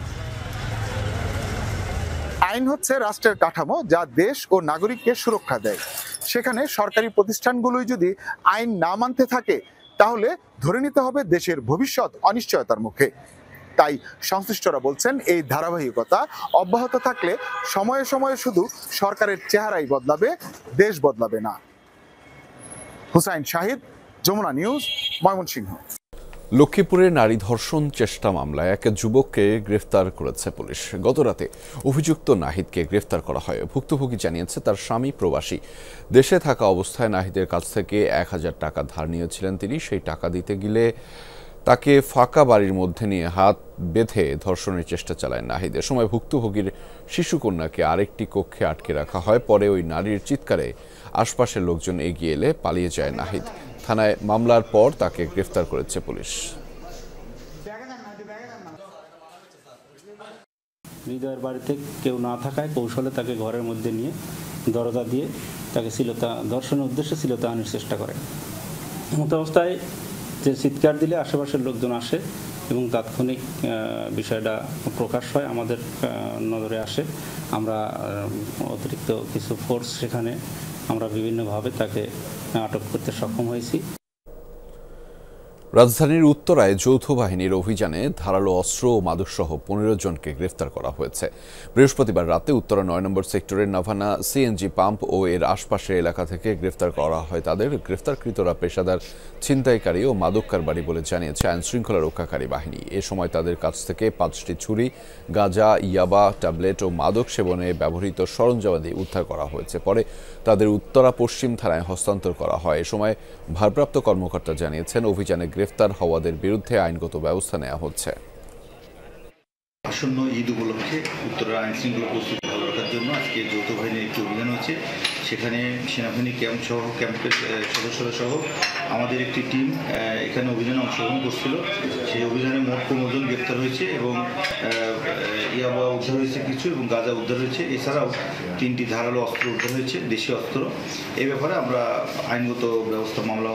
আইন হচ্ছে রাষ্ট্রের কাঠামো যা দেশ ও নাগরিককে সুরক্ষা দেয়। সেখানে সরকারি প্রতিষ্ঠানগুলোই যদি আইন না মানতে থাকে তাহলে ধরে নিতে হবে দেশের ভবিষ্যৎ অনিশ্চয়তার মুখে। তাই সংশ্লিষ্টরা বলছেন এই ধারাবাহিকতা অব্যাহত থাকলে সময়ে সময়ে শুধু সরকারের চেহারাই বদলাবে, দেশ বদলাবে না। হুসাইন শাহিদ, যমুনা নিউজ, ময়মনসিংহ। লক্ষ্মীপুরে নারী ধর্ষণ চেষ্টা মামলায় এক যুবককে গ্রেফতার করেছে পুলিশ। গতরাতে অভিযুক্ত নাহিদকে গ্রেফতার করা হয়। ভুক্তভোগী জানিয়েছে তার স্বামী প্রবাসী। দেশে থাকা অবস্থায় নাহিদের কাছ থেকে ১,০০০ টাকা ধার নিয়েছিলেন তিনি। সেই টাকা দিতে গেলে তাকে ফাঁকা বাড়ির মধ্যে নিয়ে হাত বেঁধে ধর্ষণের চেষ্টা চালায় নাহিদ। এ সময় ভুক্তভোগীর শিশুকন্যাকে আরেকটি কক্ষে আটকে রাখা হয়। পরে ওই নারীর চিৎকারে আশপাশের লোকজন এগিয়ে এলে পালিয়ে যায় নাহিদ। থানায় মামলার পর তাকে গ্রেফতার করেছে পুলিশ। হৃদয়ের বাড়িতে কেউ না থাকায় কৌশলে তাকে ঘরের মধ্যে নিয়ে দরজা দিয়ে তাকে ধর্ষণের উদ্দেশ্যে শ্লীলতাহানির চেষ্টা করে। এমত অবস্থায় যে চিৎকার দিলে আশেপাশের লোকজন আসে এবং তাৎক্ষণিক বিষয়টা প্রকাশ হয়, আমাদের নজরে আসে। আমরা অতিরিক্ত কিছু ফোর্স সেখানে আমরা বিভিন্নভাবে তাকে আটক করতে সক্ষম হয়েছি। রাজধানীর উত্তরায় যৌথ বাহিনীর অভিযানে ধারালো অস্ত্র ও মাদকসহ 15 জনকে গ্রেফতার করা হয়েছে। বৃহস্পতিবার রাতে উত্তরা 9 নম্বর সেক্টরের নাভানা সিএনজি পাম্প ও এর আশপাশের এলাকা থেকে গ্রেফতার করা হয় তাদের। গ্রেফতারকৃতরা পেশাদার ছিনতাইকারী ও মাদক কারবারি বলে জানিয়েছে আইনশৃঙ্খলা রক্ষাকারী বাহিনী। এ সময় তাদের কাছ থেকে 5টি ছুরি, গাঁজা, ইয়াবা, ট্যাবলেট ও মাদক সেবনে ব্যবহৃত সরঞ্জামাদি উদ্ধার করা হয়েছে। পরে তাদের উত্তরা পশ্চিম থানায় হস্তান্তর করা হয়। এ সময় ভারপ্রাপ্ত কর্মকর্তা জানিয়েছেন অভিযানে গ্রেফতার হওয়াদের বিরুদ্ধে আইনগত ব্যবস্থা নেওয়া হচ্ছে। আসন্ন ঈদ উপলক্ষে উত্তরা আইন শৃঙ্খলা পরিস্থিতি ভালো রাখার জন্য আজকে যৌথ বাহিনীর একটি অভিযান হচ্ছে। সেখানে সেনাবাহিনী ক্যাম্পের সদস্যরা সহ আমাদের একটি টিম এখানে অভিযানে অংশগ্রহণ করছিল। সেই অভিযানে মোট 15 জন গ্রেপ্তার হয়েছে এবং ইয়াবা উদ্ধার হয়েছে কিছু এবং গাঁজা উদ্ধার হয়েছে। এছাড়াও 3টি ধারালো অস্ত্র উদ্ধার হয়েছে, দেশীয় অস্ত্র। এই ব্যাপারে আমরা আইনগত ব্যবস্থা মামলা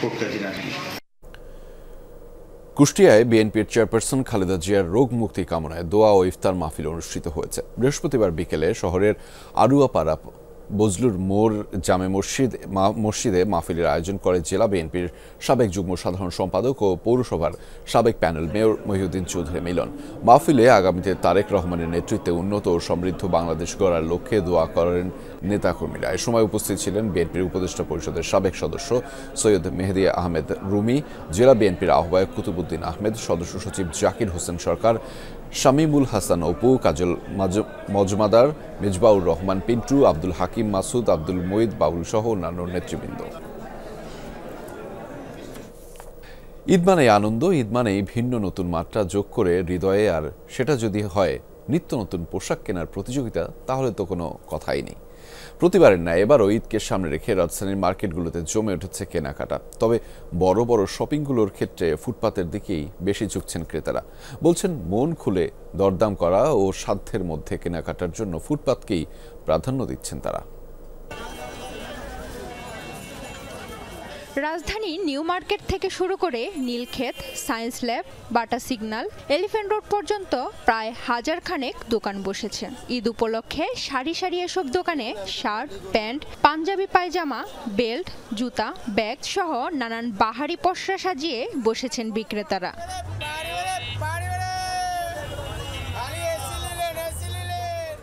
প্রক্রিয়াধীন আর কি। কুষ্টিয়ায় বিএনপির চেয়ারপারসন খালেদা জিয়ার রোগ মুক্তি কামনায় দোয়া ও ইফতার মাহফিল অনুষ্ঠিত হয়েছে। বৃহস্পতিবার বিকেলে শহরের আড়ুয়াপাড়া বজলুর মোড় জামে মসজিদে মাহফিলের আয়োজন করে জেলা বিএনপির সাবেক যুগ্ম সাধারণ সম্পাদক ও পৌরসভার সাবেক প্যানেল মেয়র মহিউদ্দিন চৌধুরী মিলন। মাহফিলে আগামীতে তারেক রহমানের নেতৃত্বে উন্নত ও সমৃদ্ধ বাংলাদেশ গড়ার লক্ষ্যে দোয়া করেন নেতাকর্মীরা। এ সময় উপস্থিত ছিলেন বিএনপির উপদেষ্টা পরিষদের সাবেক সদস্য সৈয়দ মেহেদী আহমেদ রুমি, জেলা বিএনপির আহ্বায়ক কুতুবুদ্দিন আহমেদ, সদস্য সচিব জাকির হোসেন সরকার, শামীমুল হাসান অপু, কাজল মজমাদার, মেজবাউর রহমান পিন্টু, আব্দুল হাকিম মাসুদ, আব্দুল মুঈদ বাউল সহ অন্যান্য নেতৃবৃন্দ। ঈদ মানেই আনন্দ, ঈদ মানেই ভিন্ন নতুন মাত্রা যোগ করে হৃদয়ে, আর সেটা যদি হয় নিত্য নতুন পোশাক কেনার প্রতিযোগিতা তাহলে তো কোনো কথাই নেই। প্রতিবারের ন্যায় এবারও ঈদকে সামনে রেখে রাজধানীর মার্কেটগুলোতে জমে উঠেছে কেনাকাটা। তবে বড় বড় শপিংগুলোর ক্ষেত্রে ফুটপাতের দিকেই বেশি ঝুঁকছেন ক্রেতারা। বলছেন মন খুলে দরদাম করা ও সাধ্যের মধ্যে কেনাকাটার জন্য ফুটপাতকেই প্রাধান্য দিচ্ছেন তারা। রাজধানী নিউ মার্কেট থেকে শুরু করে নীলক্ষেত, সায়েন্স ল্যাব, বাটা সিগন্যাল, এলিফ্যান্ট রোড পর্যন্ত প্রায় 1000 খানেক দোকান বসেছে। ঈদ উপলক্ষে সারি সারি এসব দোকানে শার্ট, প্যান্ট, পাঞ্জাবি, পায়জামা, বেল্ট, জুতা, ব্যাগ সহ নানান বাহারি পসরা সাজিয়ে বসেছেন বিক্রেতারা।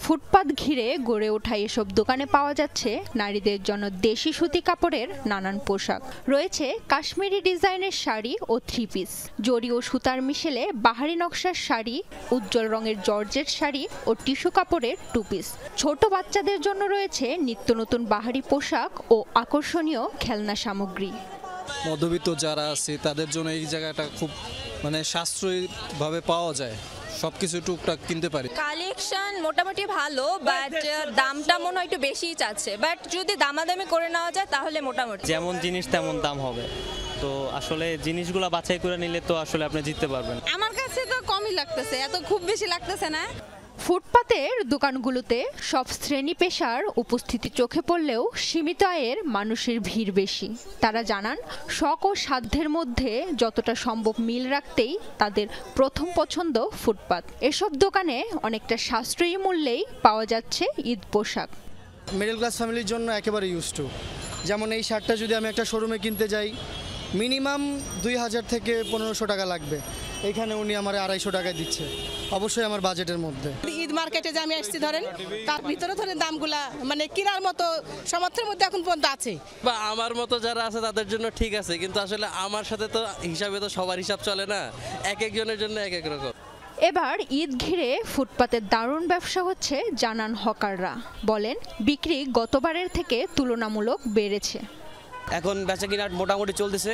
ফুটপাত ঘিরে গড়ে ওঠা এসব দোকানে পাওয়া যাচ্ছে নারীদের জন্য দেশি সুতি কাপড়ের নানান পোশাক। রয়েছে কাশ্মীরি ডিজাইনের শাড়ি ও 3 পিস, জরি ও সুতার মিশেলে বাহারি নকশার শাড়ি, উজ্জ্বল রঙের জর্জেট শাড়ি ও টিস্যু কাপড়ের 2 পিস। ছোট বাচ্চাদের জন্য রয়েছে নিত্য নতুন বাহারি পোশাক ও আকর্ষণীয় খেলনা সামগ্রী। মধ্যবিত্ত যারা আছে তাদের জন্য এই জায়গাটা খুব সাশ্রয়ীভাবে পাওয়া যায়, সবকিছু টুকটাক কিনতে পারি। কালেকশন মোটামুটি ভালো, বাট দামটা মনে হয় একটু বেশিই চাচ্ছে, বাট যদি দামাদামি করে নেওয়া যায় তাহলে মোটামুটি যেমন জিনিস তেমন দাম হবে। তো আসলে জিনিসগুলো বাছাই করে নিলে তো আসলে আপনি জিততে পারবেন। আমার কাছে তো কমই লাগতেছে, এত খুব বেশি লাগতেছে না। ফুটপাতের দোকানগুলোতে সব শ্রেণী পেশার উপস্থিতি চোখে পড়লেও সীমিত আয়ের মানুষের ভিড় বেশি। তারা জানান শখ ও সাধ্যের মধ্যে যতটা সম্ভব মিল রাখতেই তাদের প্রথম পছন্দ ফুটপাত। এসব দোকানে অনেকটা সাশ্রয়ী মূল্যেই পাওয়া যাচ্ছে ঈদ পোশাক। মিডল ক্লাস ফ্যামিলির জন্য একেবারে ইউজ টু। যেমন এই শার্টটা যদি আমি একটা শোরুমে কিনতে যাই মিনিমাম 2000 থেকে 1500 টাকা লাগবে, এখানে উনি আমার 250 টাকায় দিচ্ছে, অবশ্যই আমার বাজেটের মধ্যে। ঈদ মার্কেটে যে আমি আসছি ধরেন, তার ভিতরে ধরেন দামগুলা মানে কেনার মতো সামর্থ্যের মধ্যে এখন পর্যন্ত আছে। বা আমার মতো যারা আছে তাদের জন্য ঠিক আছে, কিন্তু আসলে আমার সাথে তো হিসাবে তো সবার হিসাব চলে না, এক একজনের জন্য এক এক রকম। এবার ঈদ ঘিরে ফুটপাতের দারুণ ব্যবসা হচ্ছে জানান হকাররা। বলেন বিক্রি গতবারের থেকে তুলনামূলক বেড়েছে। এখন বেচা কিনা মোটামুটি চলতেছে,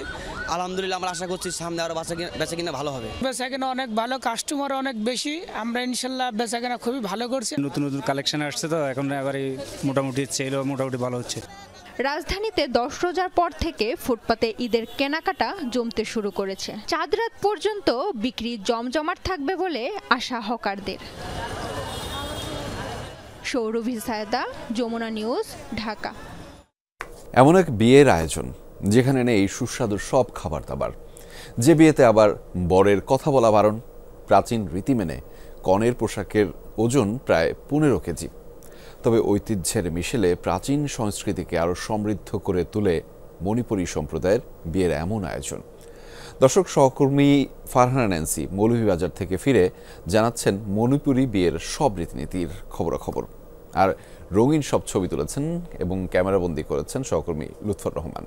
আলহামদুলিল্লাহ। আমরা আশা করছি সামনে আরো বেচা কিনা ভালো হবে। বেচা কিনা অনেক ভালো, কাস্টমার অনেক বেশি, আমরা ইনশাল্লাহ বেচা কিনা খুবই ভালো করছি। নতুন নতুন কালেকশন আসছে তো এখন এবারে মোটামুটি সেলও মোটামুটি ভালো হচ্ছে। রাজধানীতে 10 রোজার পর থেকে ফুটপাতে ঈদের কেনাকাটা জমতে শুরু করেছে। চাঁদ রাত পর্যন্ত বিক্রি জমজমাট থাকবে বলে আশা হকারদের। সৌরভী সায়দা, যমুনা নিউজ, ঢাকা। এমন এক বিয়ের আয়োজন যেখানে নেই সুস্বাদু সব খাবার দাবার, যে বিয়েতে আবার বরের কথা বলা বারণ। প্রাচীন রীতি মেনে কনের পোশাকের ওজন প্রায় 15 কেজি। তবে ঐতিহ্যের মিশেলে প্রাচীন সংস্কৃতিকে আরও সমৃদ্ধ করে তুলে মণিপুরী সম্প্রদায়ের বিয়ের এমন আয়োজন। দর্শক, সহকর্মী ফারহানা ন্যান্সি মৌলভীবাজার থেকে ফিরে জানাচ্ছেন মণিপুরী বিয়ের সব রীতিনীতির খবরাখবর। আর রঙিন সব ছবি তুলেছেন এবং ক্যামেরাবন্দি করেছেন সহকর্মী লুৎফর রহমান।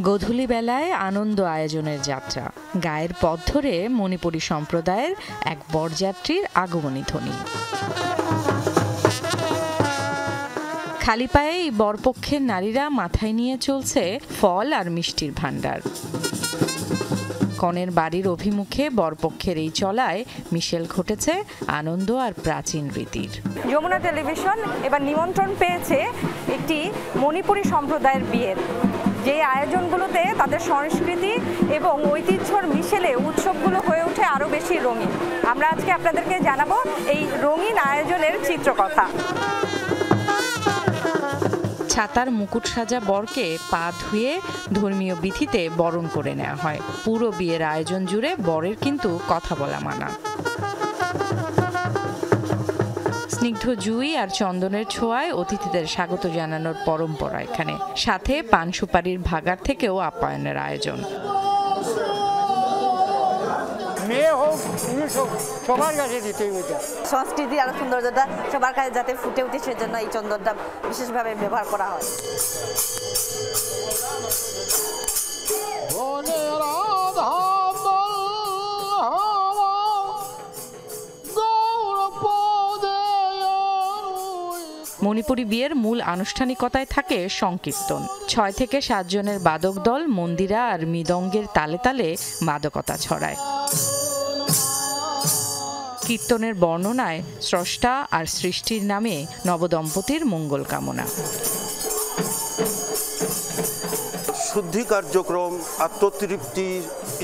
গোধূলি বেলায় আনন্দ আয়োজনের যাত্রা। গায়ের পথ ধরে মণিপুরী সম্প্রদায়ের এক বরযাত্রীর আগমনী ধ্বনি। খালি পায়ে এই বরপক্ষের নারীরা মাথায় নিয়ে চলছে ফল আর মিষ্টির ভাণ্ডার। কনের বাড়ির অভিমুখে বরপক্ষের এই চলায় মিশেল ঘটেছে আনন্দ আর প্রাচীন রীতির। যমুনা টেলিভিশন এবার নিমন্ত্রণ পেয়েছে একটি মণিপুরী সম্প্রদায়ের বিয়ের, যে আয়োজনগুলোতে তাদের সংস্কৃতি এবং ঐতিহ্যর মিশেলে উৎসবগুলো হয়ে ওঠে আরও বেশি রঙিন। আমরা আজকে আপনাদেরকে জানাবো এই রঙিন আয়োজনের চিত্রকথা। ছাতার মুকুট সাজা বরকে পা ধুয়ে ধর্মীয় বিধিতে বরণ করে নেওয়া হয়। পুরো বিয়ের আয়োজন জুড়ে বরের কিন্তু কথা বলা মানা। স্নিগ্ধ জুই আর চন্দনের ছোঁয়ায় অতিথিদের স্বাগত জানানোর পরম্পরা এখানে, সাথে পান সুপারির ভাগার থেকেও আপ্যায়নের আয়োজন। সবার কাছে দিতে সংস্কৃতি আর সৌন্দর্যটা সবার কাছে যাতে ফুটে উঠে সেজন্য এই চন্দনটা বিশেষভাবে ব্যবহার করা হয়। মণিপুরী বিয়ের মূল আনুষ্ঠানিকতায় থাকে সংকীর্তন। 6 থেকে 7 জনের বাদক দল মন্দিরা আর মৃদঙ্গের তালে তালে মাদকতা ছড়ায়। কীর্তনের বর্ণনায় স্রষ্টা আর সৃষ্টির নামে নবদম্পতির মঙ্গল কামনা। শুদ্ধি কার্যক্রম, আত্মতৃপ্তি,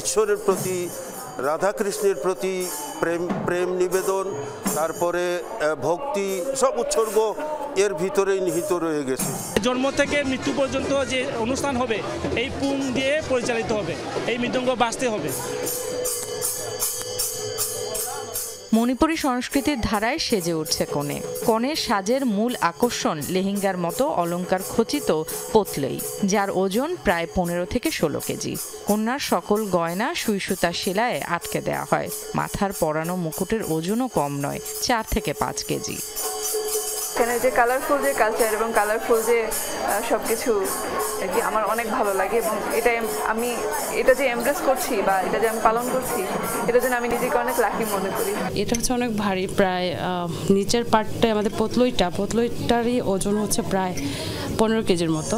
ঈশ্বরের প্রতি, রাধাকৃষ্ণের প্রতি প্রেম নিবেদন, তারপরে ভক্তি, সব উৎসর্গ এর ভিতরেই নিহিত রয়ে গেছে। জন্ম থেকে মৃত্যু পর্যন্ত যে অনুষ্ঠান হবে এই পুং দিয়ে পরিচালিত হবে, এই মৃদঙ্গ বাজতে হবে। মণিপুরী সংস্কৃতির ধারায় সেজে উঠছে কনে। কনের সাজের মূল আকর্ষণ লেহেঙ্গার মতো অলংকার খচিত পতলই, যার ওজন প্রায় 15 থেকে 16 কেজি। কন্যার সকল গয়না সুই সুতার সেলায় আটকে দেওয়া হয়। মাথার পরানো মুকুটের ওজনও কম নয়, 4 থেকে 5 কেজি। এখানে যে কালারফুল যে কালচার এবং কালারফুল যে সবকিছু আর কি আমার অনেক ভালো লাগে, এবং আমি এটা যে এমব্রেস করছি বা এটা যে আমি পালন করছি, এটা যেন আমি নিজেকে অনেক লাকি মনে করি। এটা হচ্ছে অনেক ভারী, প্রায় নিচের পার্টটা আমাদের পতলইটারই ওজন হচ্ছে প্রায় 15 কেজির মতো।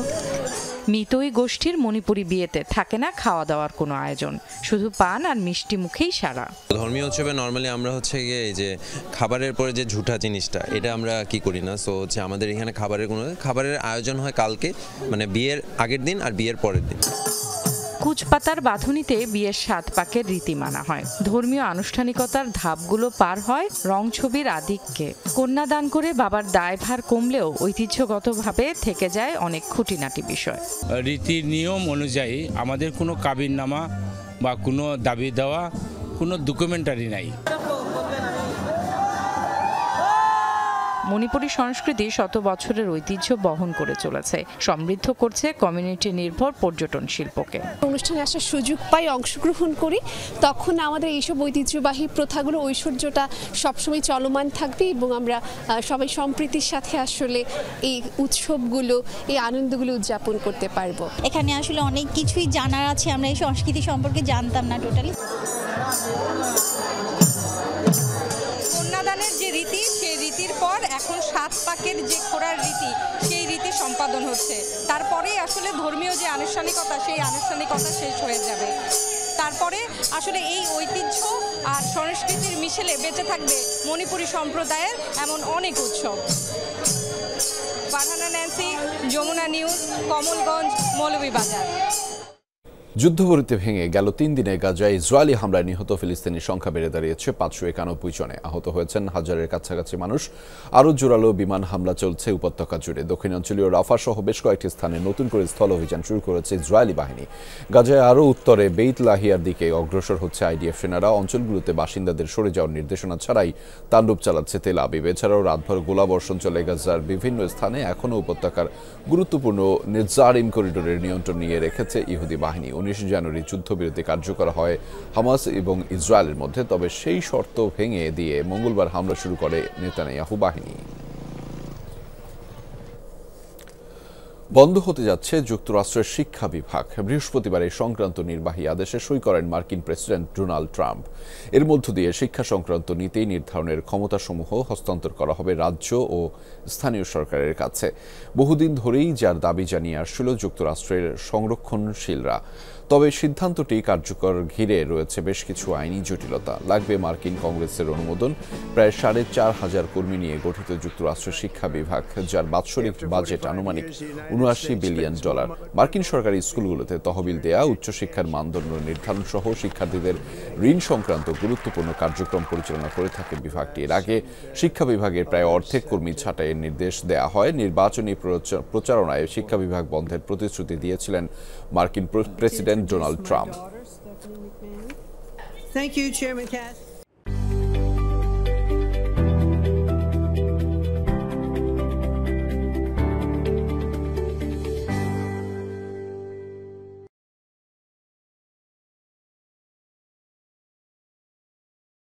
মিতই গোষ্ঠীর মণিপুরী বিয়েতে থাকে না খাওয়া দাওয়ার কোনো আয়োজন, শুধু পান আর মিষ্টি মুখেই সারা। ধর্মীয় উৎসবে নর্মালি আমরা হচ্ছে গিয়ে এই যে খাবারের পরে যে ঝুঠা জিনিসটা, এটা আমরা কি করি না। সো হচ্ছে আমাদের এখানে খাবারের আয়োজন হয় কালকে, মানে বিয়ের আগের দিন আর বিয়ের পরের দিন। কুচপাতার বাঁধুনিতে বিয়ের 7 পাকের রীতি মানা হয়। ধর্মীয় আনুষ্ঠানিকতার ধাপগুলো পার হয় রং ছবির আধিক্যে। কন্যাদান করে বাবার দায়ভার কমলেও ঐতিহ্যগতভাবে থেকে যায় অনেক খুঁটিনাটি বিষয়। রীতির নিয়ম অনুযায়ী আমাদের কোনো কাবিননামা বা কোনো দাবি দেওয়া, কোনো ডকুমেন্টারি নাই। মণিপুরী সংস্কৃতি শত বছরের ঐতিহ্য বহন করে চলেছে, সমৃদ্ধ করছে কমিউনিটি নির্ভর পর্যটন শিল্পকে। অনুষ্ঠানে আসার সুযোগ পাই, অংশগ্রহণ করি, তখন আমাদের এইসব ঐতিহ্যবাহী প্রথাগুলো, ঐশ্বর্যটা সবসময় চলমান থাকবে এবং আমরা সবাই সম্প্রীতির সাথে আসলে এই উৎসবগুলো, এই আনন্দগুলো উদযাপন করতে পারবো। এখানে আসলে অনেক কিছুই জানার আছে, আমরা এই সংস্কৃতি সম্পর্কে জানতাম না টোটালি। কন্যাদানের যে রীতি, সেই রীতির পর এখন 7 পাকের যে খোড়ার রীতি, সেই রীতি সম্পাদন হচ্ছে। তারপরেই আসলে ধর্মীয় যে আনুষ্ঠানিকতা, সেই আনুষ্ঠানিকতা শেষ হয়ে যাবে। তারপরে আসলে এই ঐতিহ্য আর সংস্কৃতির মিশেলে বেঁচে থাকবে মণিপুরী সম্প্রদায়ের এমন অনেক উৎসব। Farhana Nancy, Jamuna News, Kamalganj, Moulvibazar. যুদ্ধবিরতি ভেঙে গেল 3 দিনে গাজায় ইসরায়েলি হামলায় নিহত ফিলিস্তিনির সংখ্যা বেড়ে দাঁড়িয়েছে 591 জনে। আহত হয়েছেন হাজারের কাছাকাছি মানুষ। আরও জোরালো বিমান হামলা চলছে উপত্যকা জুড়ে। দক্ষিণাঞ্চলীয় রাফা সহ বেশ কয়েকটি স্থানে নতুন করে স্থল অভিযান শুরু করেছে ইসরায়েলি বাহিনী। গাজায় আরও উত্তরে বেইত লাহিয়ার দিকে অগ্রসর হচ্ছে আইডিএফ সেনারা। অঞ্চলগুলোতে বাসিন্দাদের সরে যাওয়ার নির্দেশনা ছাড়াই তাণ্ডব চালাচ্ছে তেল আবিব। এছাড়াও রাতভর গোলাবর্ষণ চলে গাজার বিভিন্ন স্থানে। এখনও উপত্যকার গুরুত্বপূর্ণ নির্জারিম করিডোরের নিয়ন্ত্রণ নিয়ে রেখেছে ইহুদি বাহিনী। 19 জানুয়ারি যুদ্ধবিরতি কার্যকর হয় হামাস এবং ইসরায়েলের মধ্যে, তবে সেই শর্ত ভেঙে দিয়ে মঙ্গলবার হামলা শুরু করে নেতানিয়াহু বাহিনী। বন্ধ হতে যাচ্ছে যুক্তরাষ্ট্রের শিক্ষা বিভাগ। বৃহস্পতিবার এই সংক্রান্ত নির্বাহী আদেশে সই করেন মার্কিন প্রেসিডেন্ট ডোনাল্ড ট্রাম্প। এর মধ্য দিয়ে শিক্ষা সংক্রান্ত নীতি নির্ধারণের ক্ষমতাসমূহ হস্তান্তর করা হবে রাজ্য ও স্থানীয় সরকারের কাছে। বহুদিন ধরেই যার দাবি জানিয়ে আসছিল যুক্তরাষ্ট্রের সংরক্ষণশীলরা। তবে সিদ্ধান্তটি কার্যকর ঘিরে রয়েছে বেশ কিছু আইনি জটিলতা। লাগবে মার্কিন কংগ্রেসের অনুমোদন। প্রায় 4,500 কর্মী নিয়ে গঠিত যুক্তরাষ্ট্রের শিক্ষা বিভাগ, যার বাৎসরিক বাজেট আনুমানিক $79 বিলিয়ন। মার্কিন সরকারি স্কুলগুলোতে তহবিল দেয়া, উচ্চশিক্ষার মানদণ্ড নির্ধারণ সহ শিক্ষার্থীদের ঋণ সংক্রান্ত গুরুত্বপূর্ণ কার্যক্রম পরিচালনা করে থাকে বিভাগটি। এর আগে শিক্ষা বিভাগের প্রায় অর্ধেক কর্মী ছাঁটাইয়ের নির্দেশ দেয়া হয়। নির্বাচনী প্রচারণায় শিক্ষা বিভাগ বন্ধের প্রতিশ্রুতি দিয়েছিলেন মার্কিন president Donald Trump. Thank you, Chairman Cass.